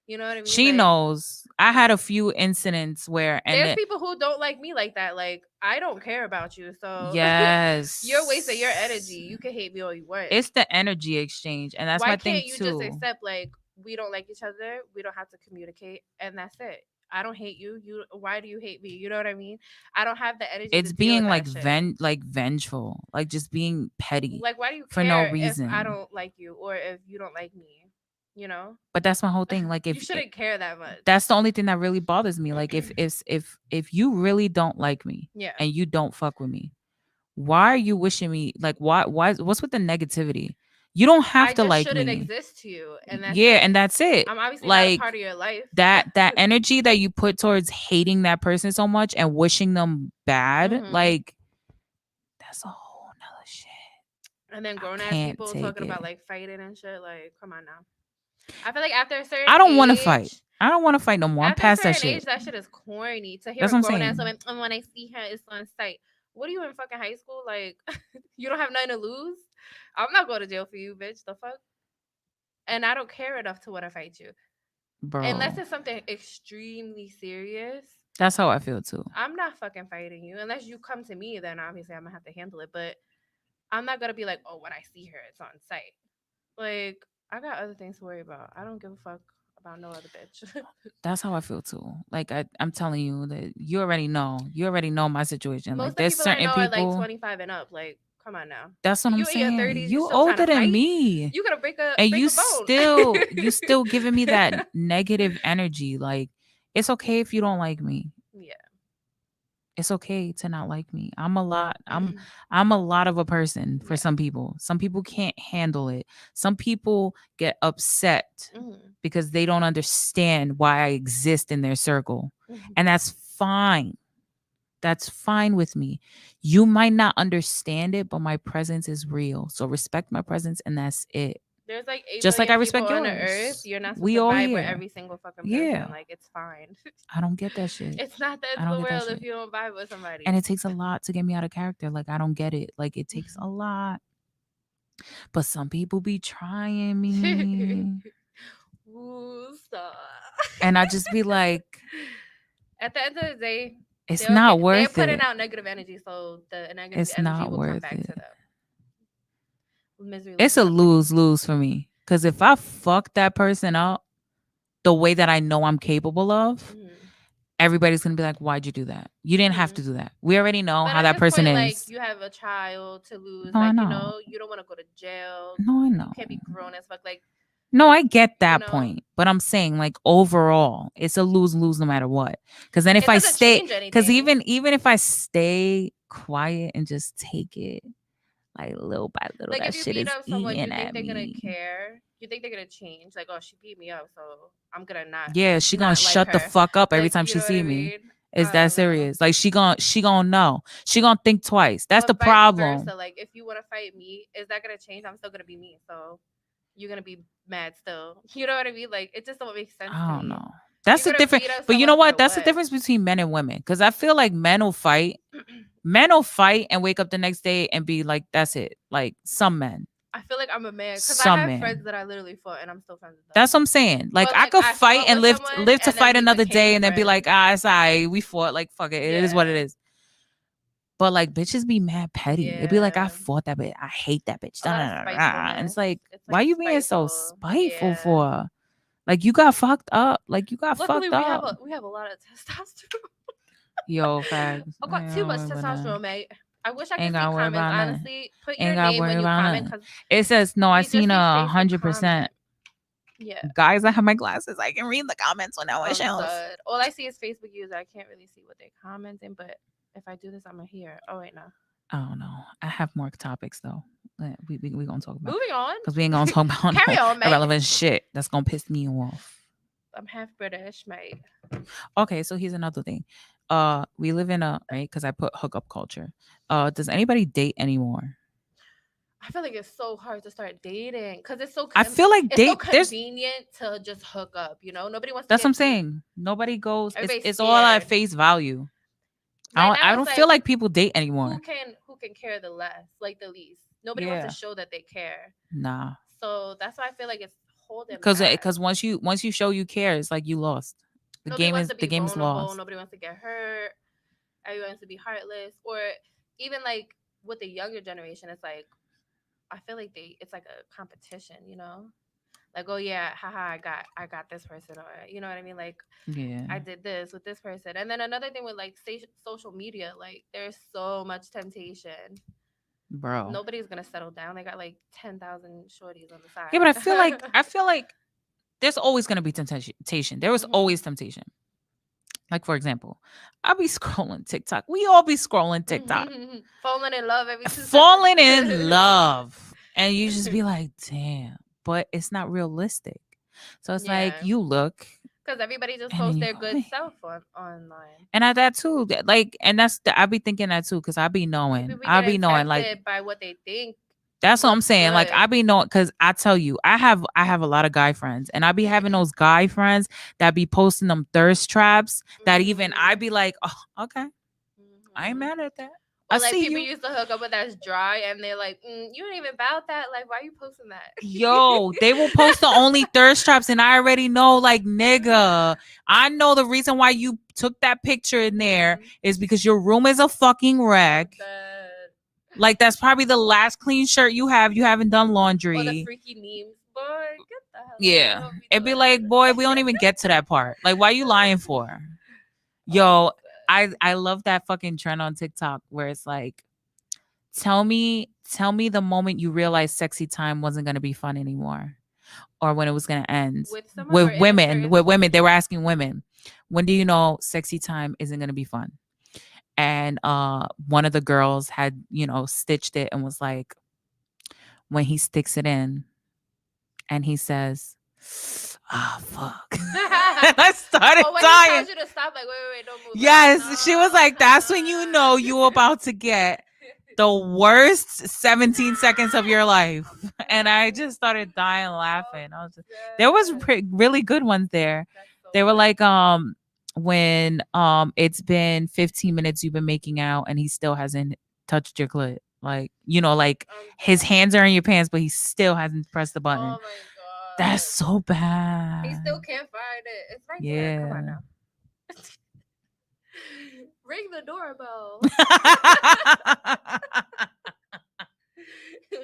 You know what I mean? She Like, knows. I had a few incidents where, and there's it, people who don't like me like that. Like, I don't care about you, so yes, you're wasting your energy. You can hate me all you want. it's the energy exchange, and that's Why my thing can't you just too. accept like we don't like each other, we don't have to communicate, and that's it? I don't hate you. Why do you hate me? You know what I mean? I don't have the energy It's to deal with being that like shit. vengeful, like just being petty Like, why do you for no care if I reason. don't like you or if you don't like me? You know, But that's my whole thing. Like, you if shouldn't care that much. that's the only thing that really bothers me. Like, if you really don't like me Yeah. and you don't fuck with me, why are you wishing me? Like, what's with the negativity? You don't have I to just like shouldn't me. exist to you, and that's Yeah, it. and that's it. I'm obviously not a Like, part of your life. that energy that you put towards hating that person so much and wishing them bad, Mhm. like, that's a whole nother shit. And then I grown ass can't people take talking it. about like fighting and shit. Like, come on now. I feel like after a certain I don't want to age, fight. I don't want to fight no more. I'm after a past that certain age, shit. that shit is corny. To hear That's a what I'm grown ass saying. woman, and when I see her, it's on sight. What are you in fucking high school? Like, you don't have nothing to lose. I'm not going to jail for you, bitch. The fuck. And I don't care enough to want to fight you, Bro, unless it's something extremely serious. that's how I feel too. I'm not fucking fighting you unless you come to me. Then obviously I'm gonna have to handle it. But I'm not gonna be like, oh, when I see her, it's on sight. Like, I got other things to worry about. I don't give a fuck about no other bitch. That's how I feel too. Like, I'm telling you that you already know. You already know my situation. Most Like, of the there's people I certain know are like people. 25 and up. Like, come on now. That's what I'm You in your saying. 30s, you You still trying older to than fight? me. You gonna break a And bone. you still giving me that negative energy. Like, it's okay if you don't like me. Yeah. It's okay to not like me. I'm a lot of a person for Yeah. some people. Some people can't handle it. Some people get upset Mhm. because they don't understand why I exist in their circle. Mhm. And that's fine. That's fine with me. You might not understand it, but my presence is real. So respect my presence, and that's it. There's like 8 Just like billion I people respect on the earth. yours. You're not supposed We to all vibe with here. every single fucking Yeah. person. Like, it's fine. I don't get that shit. It's not the I end of don't the get that world if shit. you don't vibe with somebody. And it takes a lot to get me out of character. Like, I don't get it. Like, it takes a lot. But some people be trying me. Ooh, stop. And I just be like, At the end of the day, it's they're not okay. worth They're putting it. out negative energy, so the negative It's energy not will come worth back it. to them. Misery It's loves a company. lose for me. Because if I fuck that person up the way that I know I'm capable of, Mhm. everybody's going to be like, why'd you do that? You didn't have to do that. We already know But how at that this person point, is. like, you have a child to lose. No, I Like, know. you don't want to go to jail. No, I know. You can't be grown as fuck. Like, No, I get you that know, point. But I'm saying, like, overall, it's a lose-lose no matter what. Because then if it I doesn't stay, change because anything. even if I stay quiet and just take it, like, little by little, Like, that if you shit beat is up someone, eating you think at they're gonna me. care? You think they're gonna change? Like, oh, she beat me up, so I'm gonna not. Yeah, she gonna not shut like the her. fuck up every Like, time you she know what see I me. mean? Is I that don't know. serious? Like, she gonna know. She gonna think twice. That's But the vice problem. versa. Like, if you want to fight me, is that gonna change? I'm still gonna be me, so you're gonna be mad still. You know what I mean? Like, it just don't make sense I to don't me. know. That's the You're gonna difference. beat up But you know someone what? for That's the what? difference between men and women. Because I feel like men will fight. Men will fight and wake up the next day and be like, that's it. Like, some men. I feel like I'm a man because I Some have men. friends that I literally fought and I'm still friends with them. That's what I'm saying. Like, But, I like, could I fight fought and with live someone to and then fight we another became day and then be like, friends. it's alright. We fought. Like, fuck it. It is what it Yeah. is. But, like, bitches be mad petty. It'd be like, I Yeah. fought that bitch. I hate that bitch. A lot of And it's spitefulness. like, It's why like you being so spiteful. spiteful Yeah. for? Like, you got fucked up. Like, you got Luckily, fucked up. we have a lot of testosterone. Yo, facts. I got too much testosterone, mate. I wish I could see gotta worry comments. about nothing. Honestly, put Ain't your gotta name worry when you about comment nothing. because It says no. I we just seen see a faces 100%. comment. Yeah. Guys, I have my glasses. I can read the comments on our I'm shows. done. All I see is Facebook users. I can't really see what they're commenting, but if I do this, I'm gonna hear. Oh wait, no. I don't know. I have more topics though. We gonna talk about Moving on. because we ain't gonna talk about Carry no on, Meg. irrelevant shit that's gonna piss me off. I'm half British, mate. Okay, so here's another thing. We live in a right because I put hookup culture. Does anybody date anymore? I feel like it's so hard to start dating because it's so. I feel like it's so there's convenient to just hook up. You know, nobody wants. that's to what I'm get saying. Nobody goes. Everybody's It's all at scared. face value. Right now, I it's don't feel like people date who anymore. can care the less, like the least. Nobody Yeah. wants to show that they care. Nah, So that's why I feel like it's holding. because once you show you care, it's like you lost. Nobody wants to be The game is vulnerable. lost. Nobody wants to get hurt. Everyone wants to be heartless, or even like with the younger generation, it's like I feel like it's like a competition, you know. Like, oh yeah, haha, I got this person, or you know what I mean? Like, Yeah, I did this with this person. And then another thing with like social media, like there's so much temptation. bro. Nobody's gonna settle down. They got like 10,000 shorties on the side. Yeah, but I feel like there's always gonna be temptation. There was Mhm. always temptation. Like for example, I'll be scrolling TikTok. We all be scrolling TikTok, Falling in love every 2 falling seconds. in love, and you just be like, damn. But it's not realistic. So it's like Yeah. you look, Because everybody just And posts then their you- good self online. and at that too, like, and I be thinking that too, because I be knowing, People I get be knowing, like tempted by what they think. that's what I'm looks saying. Like good. I be knowing, because I tell you, I have a lot of guy friends, and I be having those guy friends that be posting them thirst traps. That even I be like, oh, okay, I ain't Mhm. mad at that. Or I like see people you. used to hook up with that's dry, and they're like, "You ain't even about that. Like, why are you posting that?" Yo, they will post the only thirst traps, and I already know, like, nigga, I know the reason why you took that picture in there Mhm. is because your room is a fucking wreck. That- Like, that's probably the last clean shirt you have. You haven't done Or the laundry. freaky memes, boy. Get the hell out. Yeah. Don't be It'd be doing like, that. boy, we don't even get to that part. Like, why you lying for? Yo, I love that fucking trend on TikTok where it's like, tell me the moment you realized sexy time wasn't gonna be fun anymore, or when it was gonna end. With someone or in a certain- With women, they were asking women, when do you know sexy time isn't gonna be fun? And one of the girls had, stitched it and was like, when he sticks it in and he says, ah, fuck. And I started Oh, when he dying. tells you to stop, like, wait, don't move. Yes, she was like, that's when you know you about to get the worst 17 seconds of your life. And I just started dying laughing. I was just, there was really good ones there. They were like, when it's been 15 minutes you've been making out and he still hasn't touched your clit. Like, like his hands are in your pants, but he still hasn't pressed the button. Oh my god. That's so bad. He still can't find it. It's right there. Come on Yeah. now. Ring the doorbell.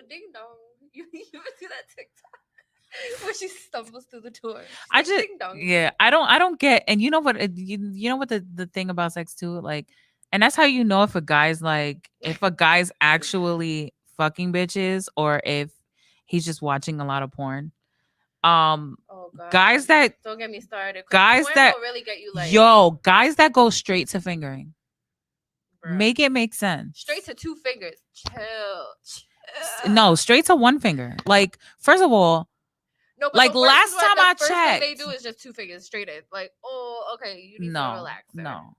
Ding dong. You ever see that TikTok where she stumbles through the door? I She's like, just ding dong. yeah, I don't get, and you know what you know what the thing about sex too, like, and that's how you know if a guy's actually fucking bitches or if he's just watching a lot of porn. Oh god. Guys that Don't get me started. 'cause guys porn that- will really get you like guys that go straight to fingering. bruh. Make it make sense. Straight to 2 fingers. Chill. No, straight to one finger. Like, first of all, No, but like, the worst last is when time the I first thing they checked- do is just 2 fingers straight in. Like, oh, okay, you need to no, relax. sir. no.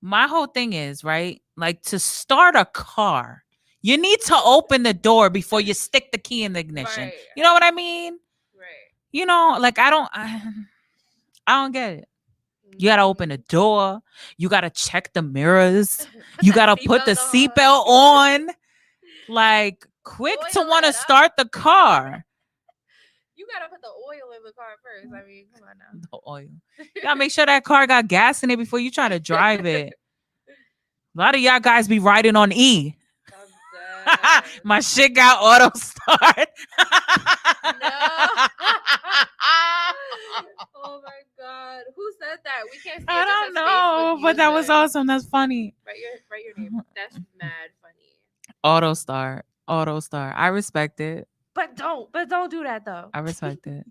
My whole thing is, right? Like, to start a car, you need to open the door before you stick the key in the ignition. Right. You know what I mean? Right. Like, I don't get it. You gotta open the door. You gotta check the mirrors. You gotta put the seatbelt on. Like, quick to Oil want to it up. start the car. You gotta put the oil in the car first. I mean, come on now. The oil. You gotta make sure that car got gas in it before you try to drive it. A lot of y'all guys be riding on E. I'm dead. My shit got auto start. Oh my god, who said that? We can't see it. I Just don't a know, Facebook but that was user. awesome. That's funny. Write your name. That's mad funny. Auto start. I respect it. But don't do that though. I respect it.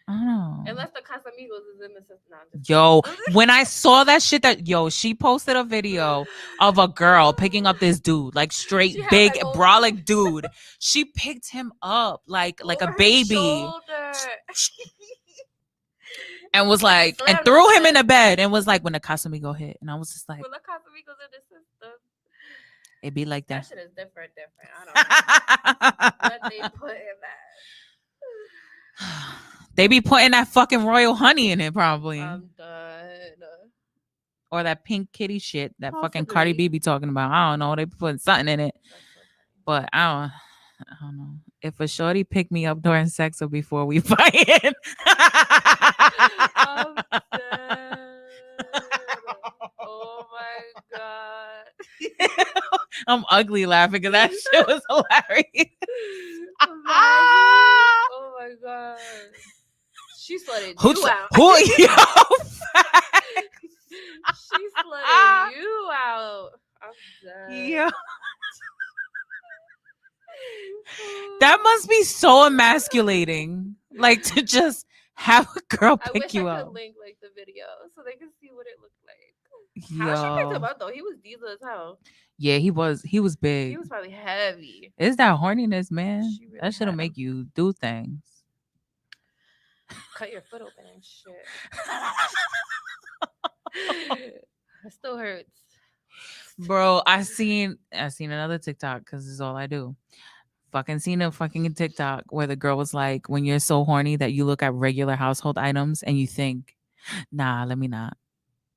I don't know. Unless the Casamigos is in the system. No, I'm just Yo, kidding. when I saw that shit, she posted a video of a girl picking up this dude, like She straight had, big like, brolic dude. She picked him up like a over her baby shoulder. and was like, and Slammed threw his him in head. the bed and was like, when the Casamigo hit, and I was just like, When the Casamigos in the system. it be like That that. shit is different. I don't know what they put in that. They be putting that fucking royal honey in it, probably, I'm done. or that pink kitty shit that fucking Cardi Possibly. B be talking about. I don't know. They be putting something in it, That's so funny. but I don't know. If a shorty pick me up during sex or before we fight, I'm dead. Oh my god. I'm ugly laughing because that shit was hilarious. Imagine. Oh my god. She slutted you out. Who? Yo, She slutted you out. I'm done. yeah. That must be so emasculating. Like to just have a girl I pick wish you I up. could link like the video so they could see what it looked like. How she picked him Yo. up though? He was diesel as hell. Yeah, he was big. He was probably heavy. It's that horniness, man. She really That shit'll had make him. you do things. Cut your foot open and shit. It still hurts. Bro, I seen another TikTok because this is all I do. Fucking seen a fucking TikTok where the girl was like, when you're so horny that you look at regular household items and you think, nah, let me not.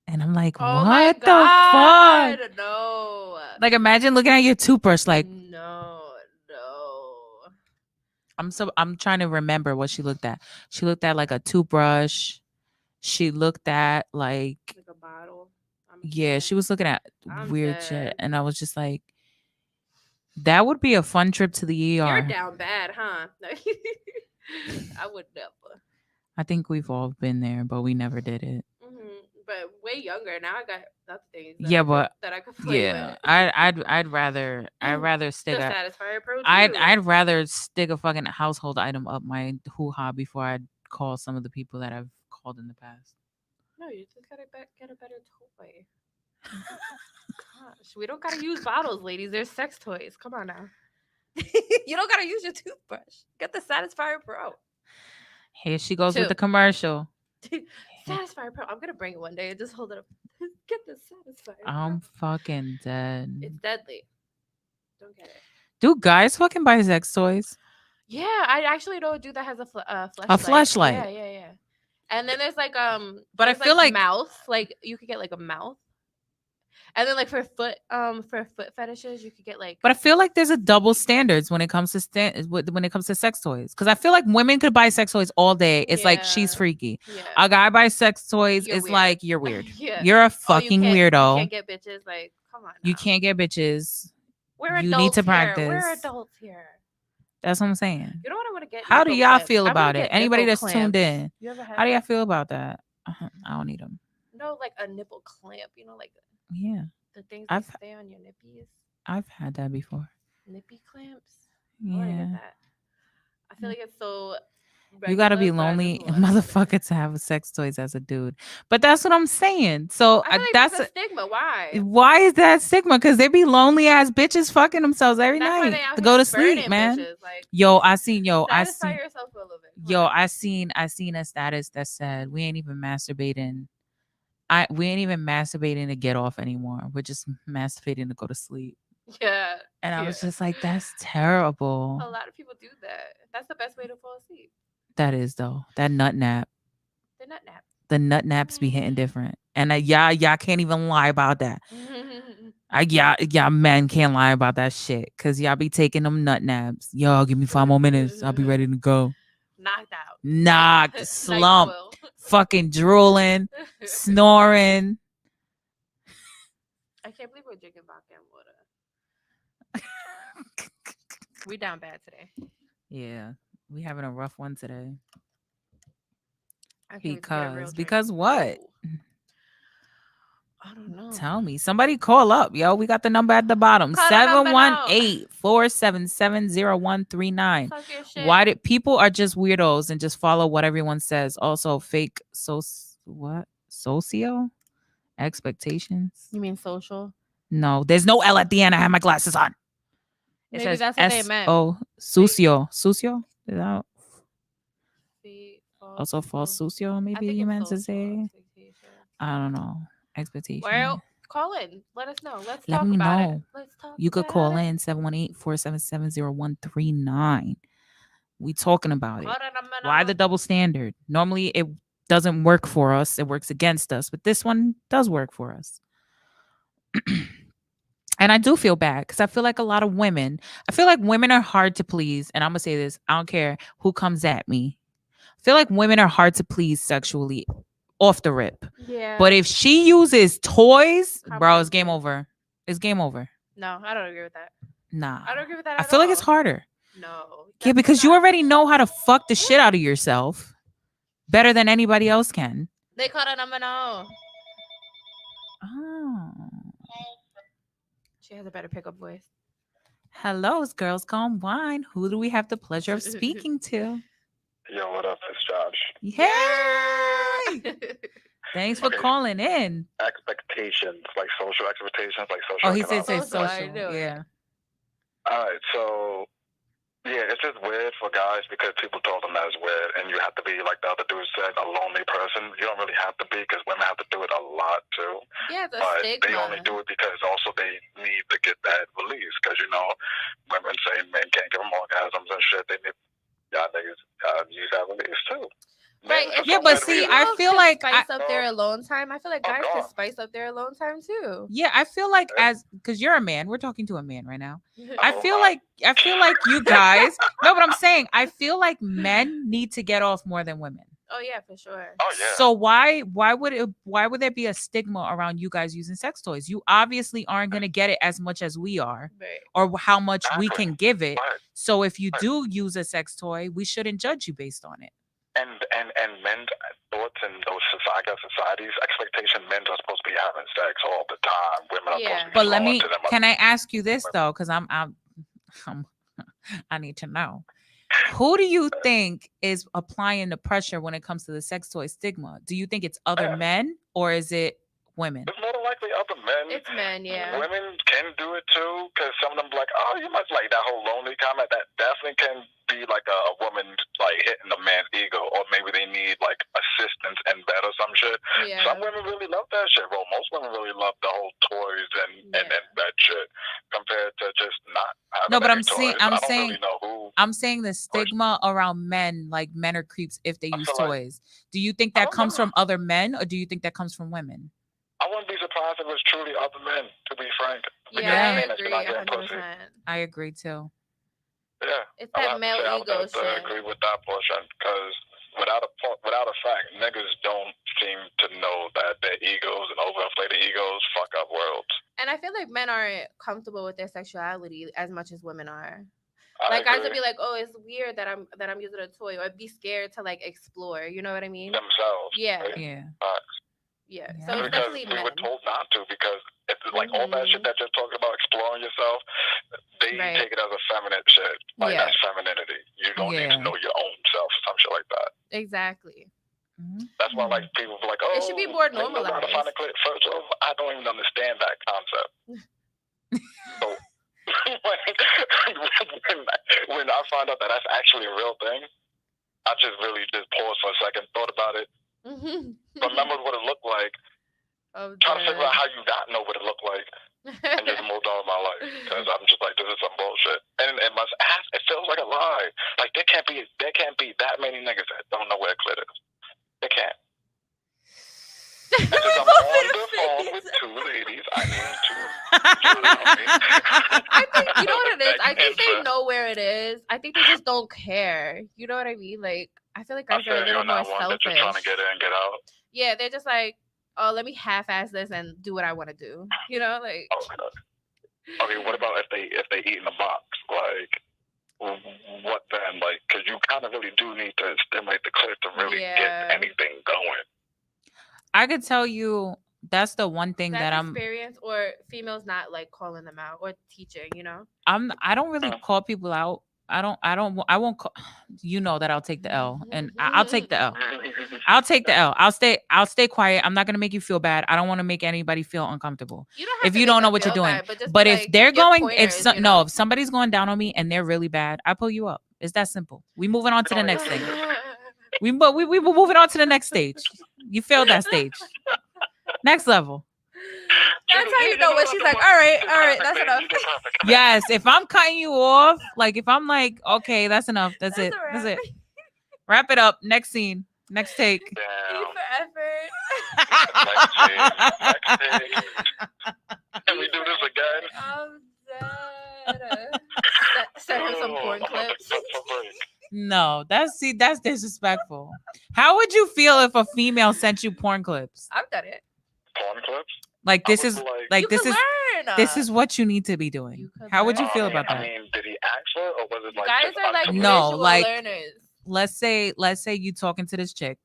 And I'm like, Oh my what the god. fuck? No. Like imagine looking at your toothbrush like, no. I'm trying to remember what she looked at. She looked at like a toothbrush. She looked at like Like a bottle. yeah, she was looking at I'm weird dead. shit. And I was just like, that would be a fun trip to the ER. You're down bad, huh? I would never. I think we've all been there, but we never did it. But way younger. Now I got other things. Yeah, but that I could play yeah, with. I'd rather stick The a Satisfyer Pro. I'd rather stick a fucking household item up my hoo-ha before I'd call some of the people that I've called in the past. No, you just gotta get a better toy. Gosh, we don't gotta use bottles, ladies. There's sex toys. Come on now. You don't gotta use your toothbrush. Get the Satisfyer Pro. Here she goes with Two. the commercial. Satisfyer Pro. I'm gonna bring it one day and just hold it up. Get the Satisfyer Pro. I'm fucking dead. It's deadly. Don't get it. Do guys fucking buy sex toys? Yeah, I actually know a dude that has a flashlight. A fleshlight? Yeah. And then there's like But I there's, feel like- mouth. Like you could get like a mouth. And then like for foot fetishes, you could get like. But I feel like there's a double standards when it comes to when it comes to sex toys. Because I feel like women could buy sex toys all day. It's like she's Yeah. freaky. Yeah. A guy buys sex toys. You're It's weird. like you're weird. Yeah. You're a Oh, you fucking can't- weirdo. You can't get bitches. Like, come on. You now. can't get bitches. We're you adults need to here. We're practice. adults here. That's what I'm saying. You know what I want to get? How do Nipple y'all clamps. feel I wanna about it? get Anybody nipple that's tuned clamps. in, You ever had how do y'all that? feel about that? I don't need them. No, like a nipple clamp. You know, like Yeah, the things I've- that stay on your nippies. I've had that before. Nippy clamps. I want to Yeah, get that. I feel like it's so. you gotta be regular, but I lonely, just wanna get it. motherfucker, to have sex toys as a dude. But that's what I'm saying. So I feel like that's a stigma. Why? why is that stigma? Because they be lonely ass bitches fucking themselves every That's why night they out to here go to burning sleep, man. bitches, like, Yo, I seen satisfy yourself for a little bit. Come Yo, on. I seen a status that said we ain't even masturbating. We ain't even masturbating to get off anymore. We're just masturbating to go to sleep. Yeah. And I was yeah. just like, that's terrible. A lot of people do that. That's the best way to fall asleep. That is though. That nut nap. The nut nap. The nut naps be hitting different. And y'all can't even lie about that. Y'all men can't lie about that shit. Cause y'all be taking them nut naps. Yo, give me 5 more minutes. I'll be ready to go. Knocked out. Knocked, Night slump, quill. fucking drooling, snoring. I can't believe we're drinking vodka and water. We down bad today. Yeah, we having a rough one today. I can't wait to get a real drink. Because what? Ooh. I don't know. Tell me. Somebody call up, yo. We got the number at the bottom. Call the number now. 718-477-0139. Talk your shit. Why did people are just weirdos and just follow what everyone says? Also, fake socio expectations. You mean social? No, there's no L at the end. I have my glasses on. It Maybe says that's what they meant. Sucio. Sucio? Is that Fake, also false sucio? I Maybe think you it's meant to social say. expectations. I don't know. Expectation. Well, call in. Let us know. Let's Let talk me about know. it. Let's talk. You could about call it. in 718-477-0139. We talking about Call it. the number Why now. the double standard? Normally it doesn't work for us. It works against us. But this one does work for us. And I do feel bad because I feel like women are hard to please. And I'm going to say this. I don't care who comes at me. I feel like women are hard to please sexually off the rip. Yeah. But if she uses toys, bro, it's game Comprehensive. over. It's game over. No, I don't agree with that. Nah. I don't agree with that. I at feel like it's all. harder. No. Yeah, definitely because you not. already know how to fuck the shit out of yourself better than anybody else can. They call the number now. Oh. She has a better pickup voice. Hello, it's Girls Gone Wine. Who do we have the pleasure of speaking to? Yo, what up? It's Josh. Hey! Thanks for Okay. calling in. Expectations, like social expectations, like social. Oh, he said economic. say Social, I social. knew it. Yeah. All right, so yeah, it's just weird for guys because people told them that it's weird, and you have to be like the other dude said, a lonely person. You don't really have to be because women have to do it a lot too. Yeah, it's a But stigma. they only do it because also they need to get that release because women say men can't give them orgasms and shit. They need y'all niggas use that release too. Right. Men, for Yeah, some but weird see, reason- I Girls feel could like spice up their alone time. I feel like Oh, guys God. could spice up their alone time too. yeah, I feel like because you're a man, we're talking to a man right now. I Oh, feel wow. like you guys. No, but I'm saying I feel like men need to get off more than women. Oh yeah, for sure. Oh yeah. So why would there be a stigma around you guys using sex toys? You obviously aren't gonna get it as much as we are, Right. or how much we Exactly. can give it. Right. So if you Right. do use a sex toy, we shouldn't judge you based on it. And men's thoughts and those societies expectation, men are supposed to be having sex all the time. Women are supposed to be But let flowing me. to them. Can I ask you this though? Because I'm I need to know. Who do you think is applying the pressure when it comes to the sex toy stigma? Do you think it's other men or is it women? It's more than likely other men. It's men, yeah. Women can do it too, because some of them be like, oh, you must like that whole lonely comment. That definitely can be like a woman like hitting a man's ego, or maybe they need like assistance in bed or some shit. Yeah. Some women really love that shit, bro. Most women really love the whole toys and that shit compared to just not having No, but any toys. I don't really know who. I'm saying the stigma around men, like men are creeps if they use feel like- toys. Do you think I that don't comes know. from other men or do you think that comes from women? I wouldn't be surprised if it was truly other men, to be frank. Yeah, Yeah. I Men that agree should not get pussy. 100%. I agree too. Yeah. It's I would that have to male say I would ego have to shit. agree with that portion, because without a fact, niggas don't seem to know that their egos and overinflated egos fuck up worlds. And I feel like men aren't comfortable with their sexuality as much as women are. I Like guys agree. would be like, "Oh, it's weird that I'm using a toy," or be scared to like explore. You know what I mean? Themselves. Yeah. right? Yeah. Yeah. Yeah. So it's Because definitely we men. were told not to, because it's like all that shit that you're talking about, exploring yourself, they Right. take it as a feminine shit. Like Yeah. that's femininity. You don't need Yeah. to know your own self or some shit like that. Exactly. Mhm. That's why like people be like, oh, It should be more they know how to find normalized. a clit. First of all, I don't even understand that concept. So when I find out that that's actually a real thing, I just really just paused for a second, thought about it, remembered what it looked like, Oh, trying to figure out how you not know what it looked like, and just moved on with my life. Because I'm just like, this is some bullshit. And it feels like a lie. Like there can't be that many niggas that don't know where a clit is. They can't. It's just I'm on the phone with two ladies. I need to. I think you know what it is. I think they know where it is. I think they just don't care. You know what I mean? Like I feel like I guys are a feel little you're more not one that you're trying to selfish. get in, get out. Yeah, they're just like, oh, let me half-ass this and do what I want to do. You know, like Okay, what about if they eat in a box? Like, what then? Like, because you kind of really do need to stimulate the clit to really Yeah. get anything going. I could tell you That's the one thing That's that I'm experience, or females not like calling them out or teaching. I don't really call people out. I won't call, you know that I'll take the L, and I'll take the L. I'll take the L. I'll stay quiet. I'm not gonna make you feel bad. I don't want to make anybody feel uncomfortable. You don't have If to you make don't know them what you're feel doing. bad, but just But be if like, they're give going, pointers, if somebody's going down on me and they're really bad, I pull you up. It's that simple. We moving on to the next thing. We were moving on to the next stage. You failed that stage. Next level. That's how you know when she's like, all right, that's enough. Yes, if I'm cutting you off, like if I'm like, okay, that's enough. That's it. a That's wrap. it. Wrap it up. Next scene. Next take. E Damn. for effort. Next thing. Can we do this again? I'm dead. Send him some porn I'm about to clips. cut some break. No, that's disrespectful. How would you feel if a female sent you porn clips? I've done it. Porn clips? Like I this was is like, You this could is learn. this is what you need to be doing. You could How would you learn. feel about I that? mean, did he ask her, or was it like Guys just are like unsolicited? No, visual like- learners. Let's say you talking to this chick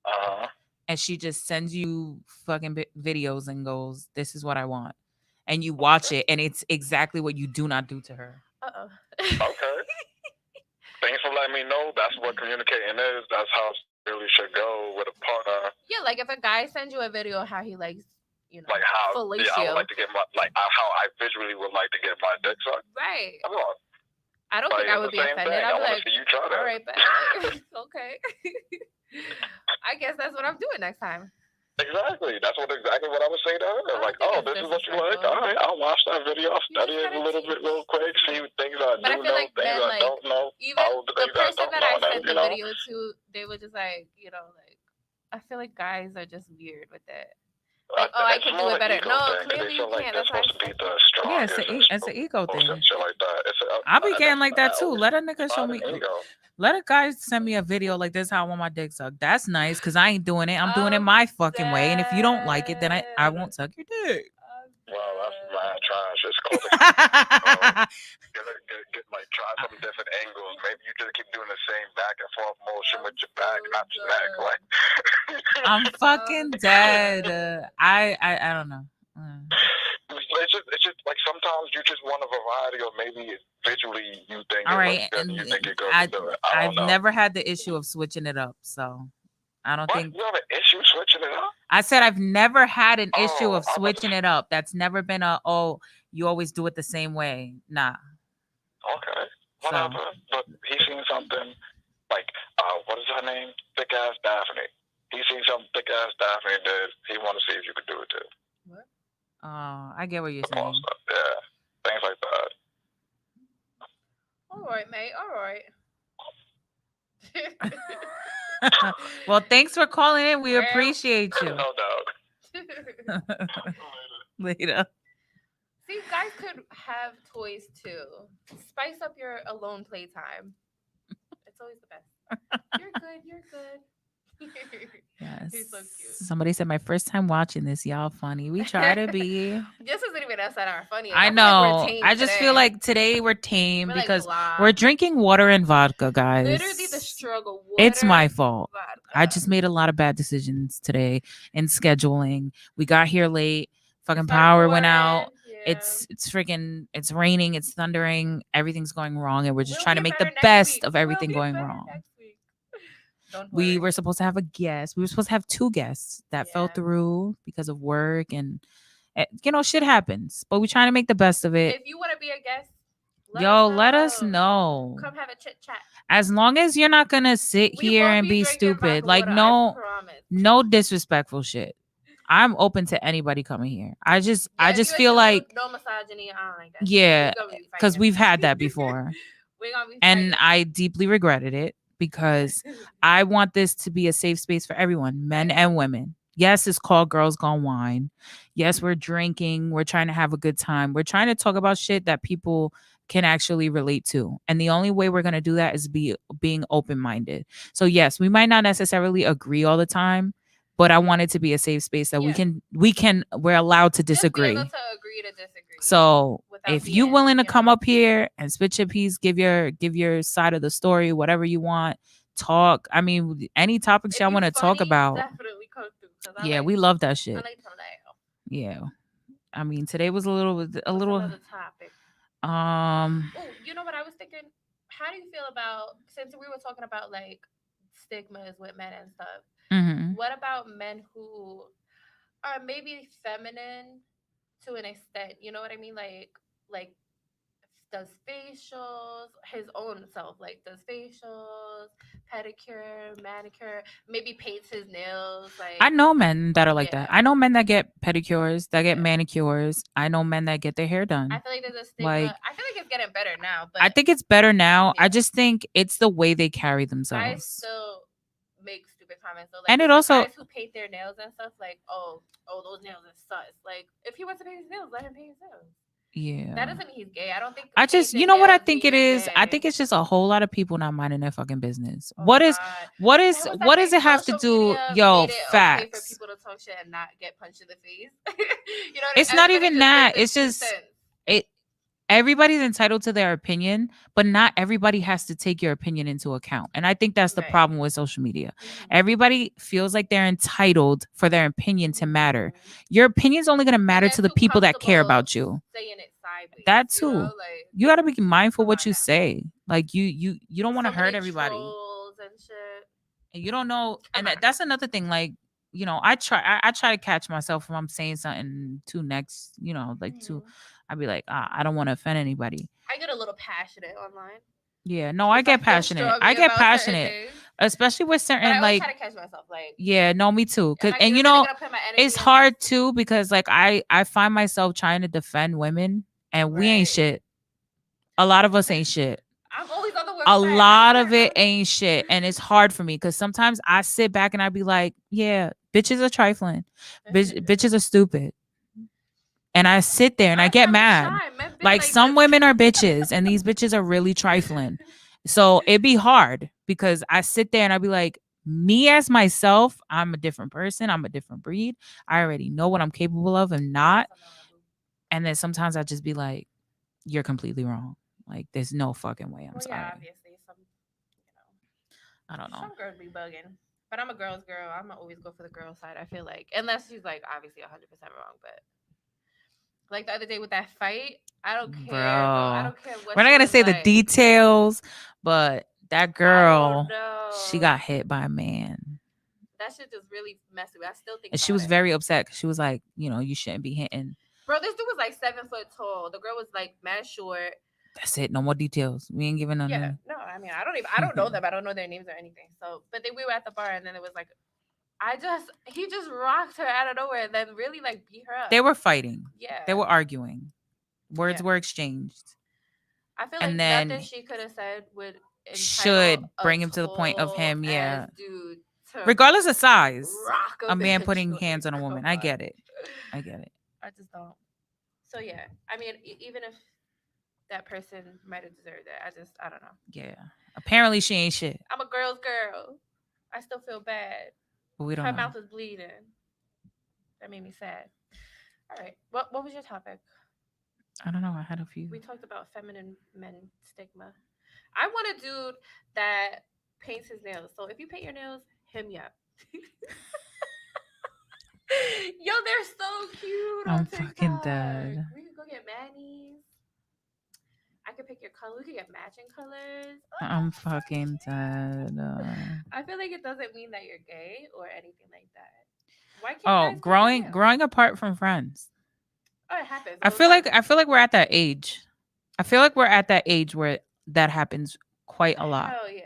Uh-huh. and she just sends you fucking videos and goes, "This is what I want," and you watch it and it's exactly what you do not do to her. Uh-oh. Okay. Thanks for letting me know. That's what communicating is. That's how it really should go with a partner. Yeah, like if a guy sends you a video of how he likes, Like how fellatio. I would like to get my how I visually would like to get my dick sucked. Right. Come on. I don't Like, think I it's would the be same offended. thing. I I'd be want like, to see you try that. all right, bet. Okay. I guess that's what I'm doing next time. Exactly. That's exactly what I would say to her. don't Like, think oh, it's this is what you like. disrespectful. All right, I'll watch that video. I'll You study just it a gotta little bit real quick. See things I But I do feel know, like things then, I like, don't know. Even all the the things I person don't that know, I and then, sent you the know. video to, they were just like, I feel like guys are just weird with it. Like, oh, I it's could do more it an better. ego No, thing, 'cause clearly they you feel like can't. they're That's why I supposed to be said- the Yeah, strongest. it's an ego bullshit thing. shit like that. I be getting like that too. always Let a nigga show find me. an ego. Let a guy send me a video like this. How I want my dick sucked. That's nice because I ain't doing it. I'm doing it I'm my fucking way. And if you don't like it, then I dead. won't suck your dick. Well, that's mad trash. It's cool to like try some different angles. Maybe you just keep doing the same back and forth motion with your back, not your neck. Like I'm fucking dead. I don't know. it's just like sometimes you just want a variety, or maybe visually you think All it right, looks good and you think it goes I- to do it. I I've don't know. never had the issue of switching it up, so I don't What? think. You have an issue switching it up? I said I've never had an issue Oh, of switching it up. That's never been you always do it the same way. Nah. Okay. So- Whatever. But he seen something like what is her name? Thick ass Daphne. He seen something thick ass Daphne did. He want to see if you could do it too. I get what you're The porn saying. stuff. Yeah. Things like that. All right, mate. All right. Well, thanks for calling in. We Well, appreciate you. No doubt. Later. See, guys could have toys too. Spice up your alone playtime. It's always the best. You're good. You're good. Yes. He's so cute. Somebody said my first time watching this. Y'all funny. We try to be. This isn't even us that are funny. I feel like know. we're tame I just feel today. like today we're tame We're like because blah. we're drinking water and vodka, guys. Literally the struggle. It's Water, my fault. vodka. I just made a lot of bad decisions today in scheduling. We got here late. Fucking Started power went out. pouring, yeah. It's freaking, it's raining, it's thundering, everything's going wrong, and we're just We'll trying to get make the better next best week. of We'll everything get going better wrong. next week. Don't We worry. were supposed to have a guest. We were supposed to have 2 guests that fell Yeah. through because of work and shit happens. But we're trying to make the best of it. If you want to be a guest, Let us know. Come have a chit chat. As long as you're not gonna sit We here won't and be drinking stupid. vodka Like water, I no promise. disrespectful shit. I'm open to anybody coming here. I just Yeah, if you feel do, like no misogyny. I don't like that. yeah, We're gonna be because fighting. we've had that before. We're gonna be And fighting. I deeply regretted it because I want this to be a safe space for everyone, men and women. Yes, it's called Girls Gone Wine. Yes, we're drinking. We're trying to have a good time. We're trying to talk about shit that people can actually relate to. And the only way we're going to do that is being open-minded. So yes, we might not necessarily agree all the time, but I want it to be a safe space that Yeah. we're allowed to Just disagree. be able to agree to disagree. So without if you're being, willing to you come know. up here and spit your piece, give your side of the story, whatever you want, talk. I mean, any topics If y'all you want to talk funny, about. definitely come through. 'cause I Yeah, like, we love that I shit. like to laugh. Yeah. I mean, today was a little What's another topic? um Oh, you know what I was thinking? How do you feel about, since we were talking about like stigmas with men and stuff? mhm. What about men who are maybe feminine to an extent? You know what I mean? Like does facials, his own self, like does facials, pedicure, manicure, maybe paints his nails, I like know men that are like that. yeah, I know men that get pedicures, that get yeah. manicures. I know men that get their hair I done. feel like there's a stigma. Like I feel like it's getting better now, but I think it's better now. I yeah, just think it's the way they carry I themselves. still make stupid comments. So like And it with the also guys who paint their nails and stuff, like oh those nails are sus. Like if he wants to paint his nails, let him paint his nails. That yeah. doesn't mean he's gay. I don't think I just, you painting know what I nails think mean it you're is? I think gay. it's just a whole lot of people not minding their fucking business. Oh What my is god. what That is was what that does thing. it have to Social do? media Yo, made it okay for facts. people to talk shit and not get punched in the face. You know what I mean? It's not Everybody even just that. gives It's their two just cents. it everybody's entitled to their opinion, but not everybody has to take your opinion into account. And I think that's the Right. problem with social media. Mhm. Everybody feels like they're entitled for their opinion to matter. Mhm. Your opinion's only going to And matter they're to the too people that care comfortable about you. saying it sideways. That You know, too. like You got to be mindful come what on you now. say. Like you don't want to So hurt many everybody. trolls and shit. And you don't know, Come and on. that's another thing. Like, you know, I try to catch myself when I'm saying something too next, you know, like too, Mhm. I'd be like, I don't want to offend anybody. I get a little passionate online. Yeah, no, I If I get feel passionate. I strongly get about certain passionate, things. especially with But I certain always like, try to catch myself. Like, yeah, no, me too. am I And you really know, gonna put my energy it's in hard this? too because like I find myself trying to defend women, and we ain't Right. shit. A lot of us ain't shit. I'm always on the women's A side. lot of it ain't shit, and it's hard for me because sometimes I sit back and I be like, yeah, bitches are trifling, bitches are stupid, and I sit there and I Us get men be mad. shy. Men been Like like some this. women are bitches, and these bitches are really trifling. So it'd be hard because I sit there and I be like, me as myself, I'm a different person. I'm a different breed. I already know what I'm capable of and not. And then sometimes I just be like, you're completely wrong. Like there's no fucking way. I'm Well, sorry. yeah, obviously some, I don't know. some girls be bugging. But I'm a girl's girl. I'm gonna always go for the girl side. I feel like, unless she's like obviously 100% wrong, but like the other day with that fight, I don't care, bro. I Bro, don't care what. we're not she gonna was say the like. details, but that I don't girl, know. she got hit by a man. That shit just really messed with me. I still think And she about was it. very upset because she was like, you know, you shouldn't be hitting. Bro, this dude was like 7 foot tall. The girl was like mad short. That's it. No more details. We ain't giving none. Yeah, no, I mean, I don't know them. I don't know their names or anything. So, but then we were at the bar, and then it was like, he just rocked her out of nowhere, and then really like beat her up. They were fighting. Yeah, They were arguing. Words Yeah. were exchanged. I feel and like then nothing she could have said would should entitle a bring him to the point of tall him, yeah. ass dude to Regardless of size, rock a man bitch. putting Like, hands on a woman. come I on. get it. I get it. I just don't. So yeah, I mean, even if that person might have deserved it, I don't know. Yeah. Apparently she ain't shit. I'm a girl's girl. I still feel bad. But we don't Her know. mouth is bleeding. That made me sad. All right. What was your topic? I don't know. I had a few. We talked about feminine men stigma. I want a dude that paints his nails. So if you paint your nails, hit me up. Yo, they're so cute. I'm on fucking TikTok. dead. We could go get manis. I could pick your color. We could get matching colors. I'm fucking dead. I feel like it doesn't mean that you're gay or anything like that. Why can't Oh, guys paint their growing nails? growing apart from friends. Oh, it happens. I all the feel like time. we're at that age. I feel like we're at that age where that happens quite a lot. Hell yeah.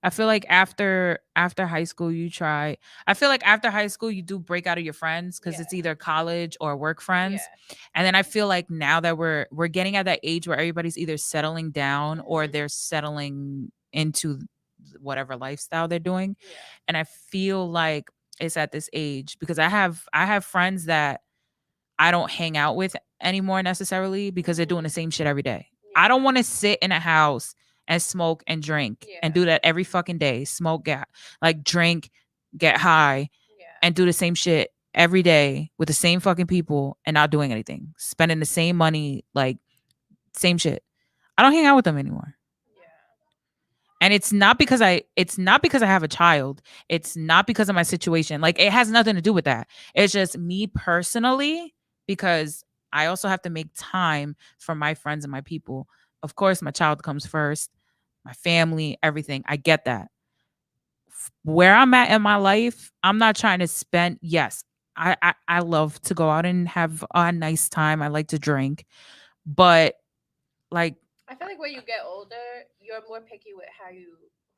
I feel like after high school you try. I feel like after high school you do break out of your friends because it's Yeah. either college or work friends. Yeah. And then I feel like now that we're getting at that age where everybody's either settling down or Mhm. they're settling into whatever lifestyle they're doing. Yeah. And I feel like it's at this age because I have friends that I don't hang out with anymore necessarily because they're doing the same shit every day. I don't want to sit in a house and smoke and drink and do that every fucking day. Smoke, drink, get high, Yeah. and do the same shit every day with the same fucking people and not doing anything. Spending the same money, like same shit. I don't hang out with them anymore. Yeah. And it's not because I have a child. It's not because of my situation. Like it has nothing to do with that. It's just me personally. because I also have to make time for my friends and my people. Of course, my child comes first, my family, everything. I get that. Where I'm at in my life, I'm not trying to spend. Yes, I love to go out and have a nice time. I like to drink, but like I feel like when you get older, you're more picky with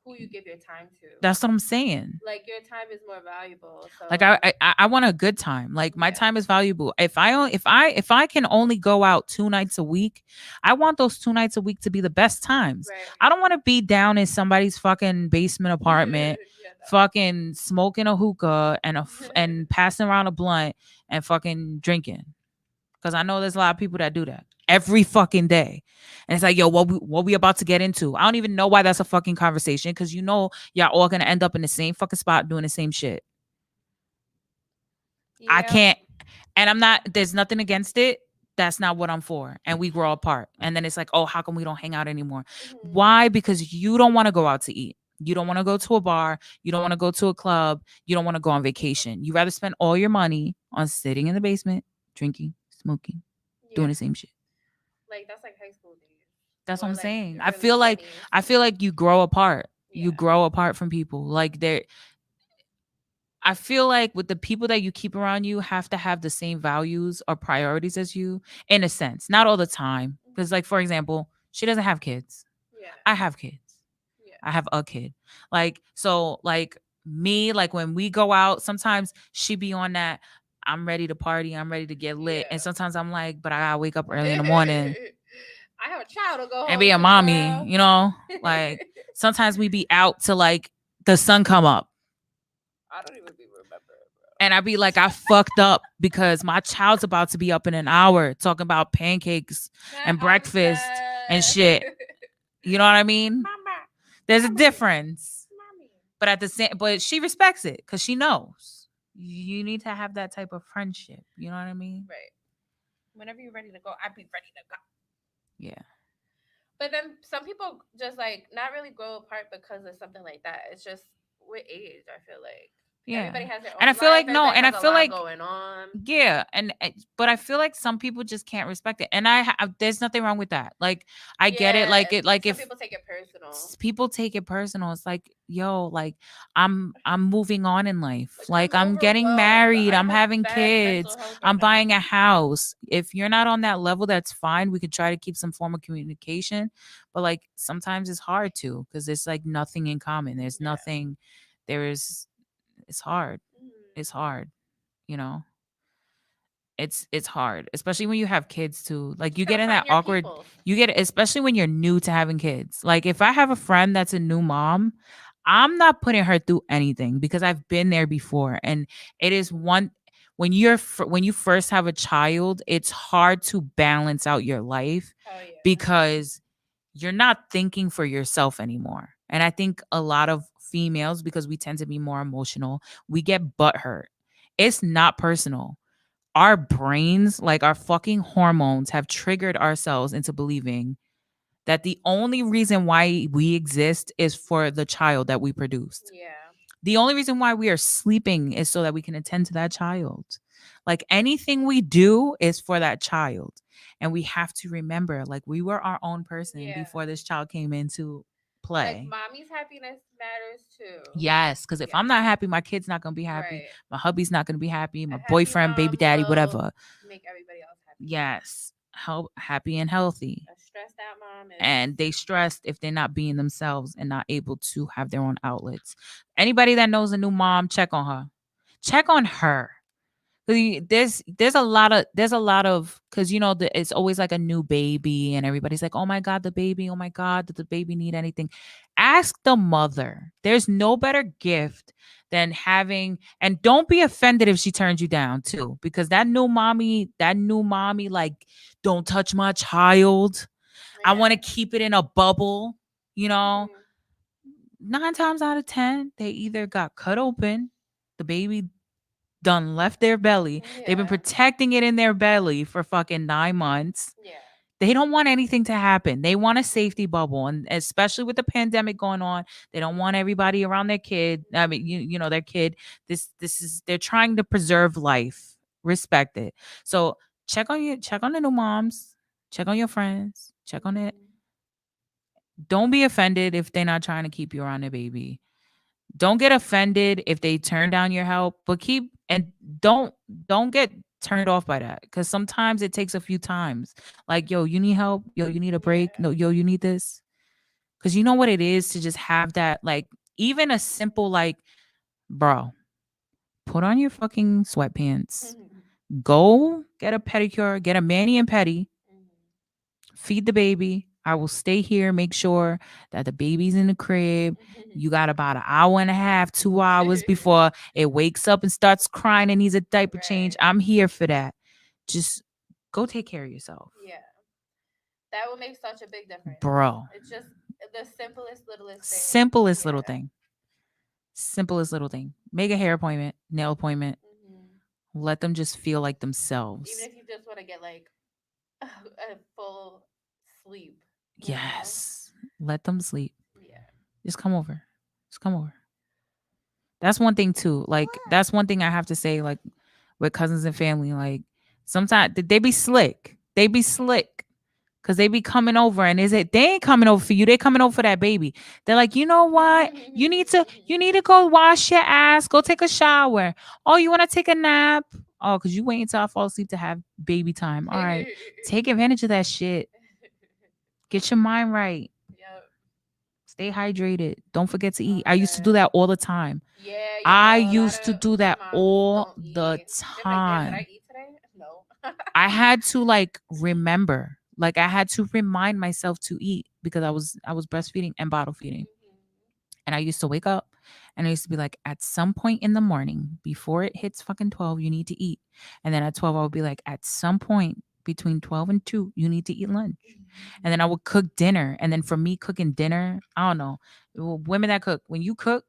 who you give your time to. that's what I'm saying. Like your time is more valuable. So Like I want a good time. Like my Yeah. time is valuable. If I can only go out 2 nights a week, I want those 2 nights a week to be the best times. right. I don't want to be down in somebody's fucking basement apartment, Yeah, no. fucking smoking a hookah and passing around a blunt and fucking drinking. Because I know there's a lot of people that do that every fucking day. And it's like, yo, what we about to get into? I don't even know why that's a fucking conversation. Because you know y'all all gonna end up in the same fucking spot doing the same shit. I Yeah. can't, and I'm not, there's nothing against it. That's not what I'm for. And we grow apart. And then it's like, oh, how come we don't hang out anymore? Mhm. Why? Because you don't want to go out to eat. You don't want to go to a bar. You don't want to go to a club. You don't want to go on vacation. You rather spend all your money on sitting in the basement, drinking, smoking, doing Yeah. the same shit. Like that's like high school days. That's what Or, I'm like, saying. your I early feel like 20s. I feel like you grow apart. You Yeah. grow apart from people. Like I feel like with the people that you keep around you have to have the same values or priorities as you in a sense. Not all the time. Because like for example, she doesn't have kids. Yeah. I have kids. Yeah. I have a kid. Like so like me, like when we go out, sometimes she be on that I'm ready to party, I'm ready to get lit. Yeah. And sometimes I'm like, but I gotta wake up early in the morning I have a child to go home and be a to, mommy, girl. you know? Like sometimes we be out till like the sun come up. I don't even be remember, bro. And I be like, I fucked up because my child's about to be up in an hour talking about pancakes and I'm breakfast and dead. shit. You know what I mean? Mama, There's a mommy, difference. mommy. But at the same, but she respects it because she knows you need to have that type of friendship. You know what I mean? Right. Whenever you're ready to go, I'd be ready to go. Yeah. But then some people just like not really grow apart because of something like that. It's just with age, I feel like. Yeah. Everybody has their own And I feel life, like no, and I everybody has a feel lot like going on. yeah, and but I feel like some people just can't respect it, and there's nothing wrong with that. Like I get it, like Yeah, it, like some if people take it personal. people take it personal, it's like yo, like I'm moving on in life, like I'm overwhelmed. getting married, I I'm have having bad kids, mental health right I'm now. buying a house. If you're not on that level, that's fine. We could try to keep some form of communication, but like sometimes it's hard to because it's like nothing in common. There's Yeah. nothing. It's hard. Mhm. It's hard. You know. It's hard, especially when you have kids too. Like you get Gotta in find that your awkward. people. You get especially when you're new to having kids. Like if I have a friend that's a new mom, I'm not putting her through anything because I've been there before, and it is one when when you first have a child, it's hard to balance out your life Oh yeah. because you're not thinking for yourself anymore. And I think a lot of females, because we tend to be more emotional, we get butthurt. It's not personal. Our brains, like our fucking hormones, have triggered ourselves into believing that the only reason why we exist is for the child that we produced. Yeah. The only reason why we are sleeping is so that we can attend to that child. Like anything we do is for that child. And we have to remember, like, we were our own person Yeah. before this child came into play. Like mommy's happiness matters too. Yes, because if I'm not happy, my kid's not gonna be happy. Right. My hubby's not gonna be happy. My happy boyfriend, baby mom daddy, will whatever. Make everybody else happy. Yes, happy and healthy. A stressed out mom is And they stressed if they're not being themselves and not able to have their own outlets. Anybody that knows a new mom, check on her. Check on her. There's a lot of because you know it's always like a new baby and everybody's like, oh my god, the baby, oh my god, did the baby need anything? Ask the mother. There's no better gift than having, and don't be offended if she turns you down too, because that new mommy, like, don't touch my child. I want to keep it in a bubble, you know. 9 times out of 10, they either got cut open, the baby done left their belly. They've been protecting it in their belly for fucking 9 months. Yeah. They don't want anything to happen. They want a safety bubble. And especially with the pandemic going on, they don't want everybody around their kid. I mean, you know, their kid. This is they're trying to preserve life. Respect it. So check on the new moms, check on your friends, check on it. Don't be offended if they're not trying to keep you around their baby. Don't get offended if they turn down your help, but don't get turned off by that, because sometimes it takes a few times. Like, yo, you need help, yo, you need a break, no, yo, you need this. Because you know what it is to just have that, like, even a simple, like, bro, put on your fucking sweatpants, go get a pedicure, get a mani and pedi, feed the baby. I will stay here, make sure that the baby's in the crib. You got about an hour and a half, 2 hours before it wakes up and starts crying and needs a diaper change. I'm here for that. Just go take care of yourself. Yeah. That would make such a big difference. Bro. It's just the simplest, littlest thing. Simplest little thing. Simplest little thing. Make a hair appointment, nail appointment. Let them just feel like themselves. Even if you just want to get like a full sleep. Yes. Let them sleep. Yeah. Just come over. Just come over. That's one thing too. Like, that's one thing I have to say, like, with cousins and family. Like, sometimes they be slick. They be slick. Because they be coming over, and they ain't coming over for you. They coming over for that baby. They're like, you know what? You need to go wash your ass. Go take a shower. Oh, you want to take a nap? Oh, because you wait until I fall asleep to have baby time. All right. Take advantage of that shit. Get your mind right. Yep. Stay hydrated. Don't forget to eat. I used to do that all the time. Yeah. I used to do that all the time. Like, did I eat today? No. I had to, like, remember. Like, I had to remind myself to eat, because I was breastfeeding and bottle feeding. And I used to wake up and I used to be like, at some point in the morning, before it hits fucking 12, you need to eat. And then at 12, I would be like, at some point between 12 and 2, you need to eat lunch. And then I would cook dinner. And then for me, cooking dinner, I don't know. Women that cook, when you cook,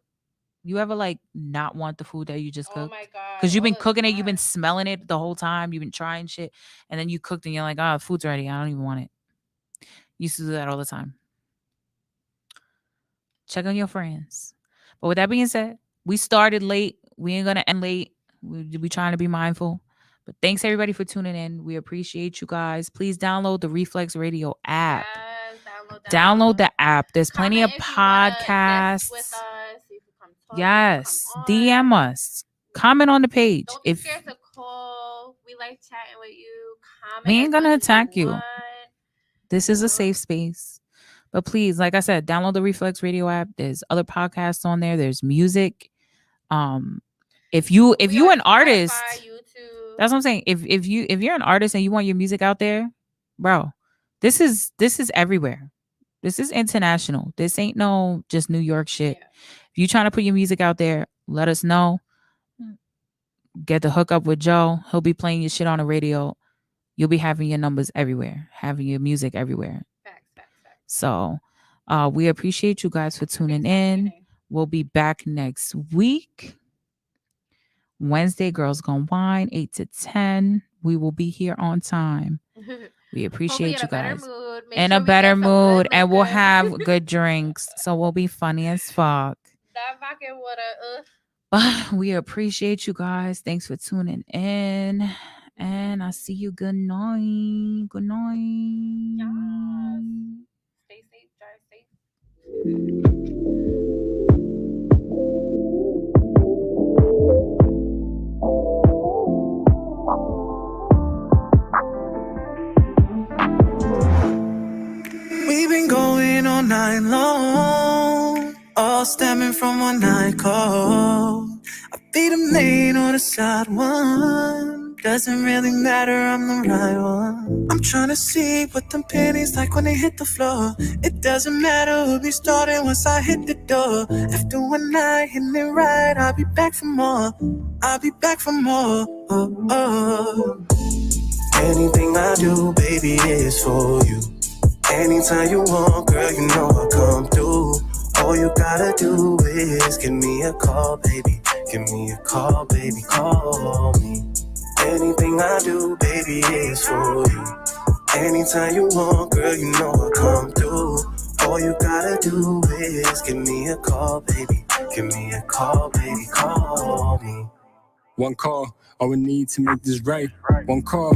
you ever, like, not want the food that you just cooked? Oh my God. Because you've been cooking it, you've been smelling it the whole time, you've been trying shit, and then you cooked and you're like, oh, food's ready, I don't even want it. Used to do that all the time. Check on your friends. But with that being said, we started late. We ain't gonna end late. We trying to be mindful. But thanks everybody for tuning in. We appreciate you guys. Please download the Reflex Radio app. Yes, download the app. There's plenty of Comment if you wanna podcasts. with us, if you come talk, Yes, come on. DM us. Comment on the page. Don't be scared to call. We like chatting with you. Comment. We ain't as gonna much as attack you. want. This is a safe space. But please, like I said, download the Reflex Radio app. There's other podcasts on there. There's music. If you're an artist, YouTube. that's what I'm saying. If you're an artist and you want your music out there, bro, this is everywhere. This is international. This ain't no just New York shit. Yeah. If you trying to put your music out there, let us know. Get the hook up with Joe. He'll be playing your shit on the radio. You'll be having your numbers everywhere, having your music everywhere. Facts. So we appreciate you guys for tuning in. We'll be back next week. Wednesday, Girls Gone Wine, 8 to 10. We will be here on time. We appreciate you guys. In a better mood. And we'll have good drinks. So we'll be funny as fuck. That vodka water. But we appreciate you guys. Thanks for tuning in. And I'll see you. Good night. Good night. Yes. Stay safe. Drive safe. We've been going all night long, all stemming from one night call. I be the main or the side one, doesn't really matter, I'm the right one. I'm trying to see what them pennies like when they hit the floor. It doesn't matter who be starting once I hit the door. After one night hitting it right, I'll be back for more. I'll be back for more. Oh, oh. Anything I do, baby, is for you. Anytime you want, girl, you know I'll come through. All you gotta do is give me a call, baby. Give me a call, baby, call me. Anything I do, baby, is for you. Anytime you want, girl, you know I'll come through. All you gotta do is give me a call, baby. Give me a call, baby, call me. One call, all we need to make this right. One call,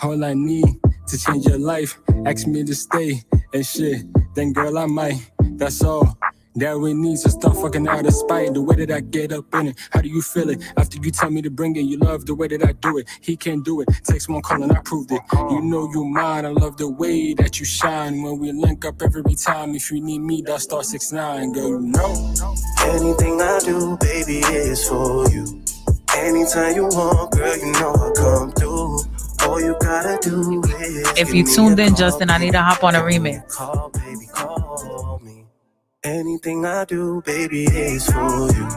All I need to change your life, ask me to stay and shit. Then girl, I might. That's all that we need. So stop fucking out of spite. The way that I get up in it, how do you feel it? After you tell me to bring it, you love the way that I do it. He can't do it. Text one call and I proved it. You know you mine. I love the way that you shine. When we link up every time. If you need me, that's star 69. Girl, you know. Anything I do, baby, is for you. Anytime you want, girl, you know I'll come through. All you gotta do is If you tuned in, Justin, I need to hop on a remix. Call, baby, call me. Anything I do, baby, is for you.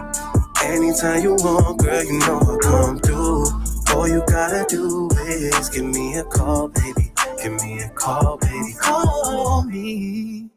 Anytime you want, girl, you know I'll come through. All you gotta do is give me a call, baby. Give me a call, baby. Call me.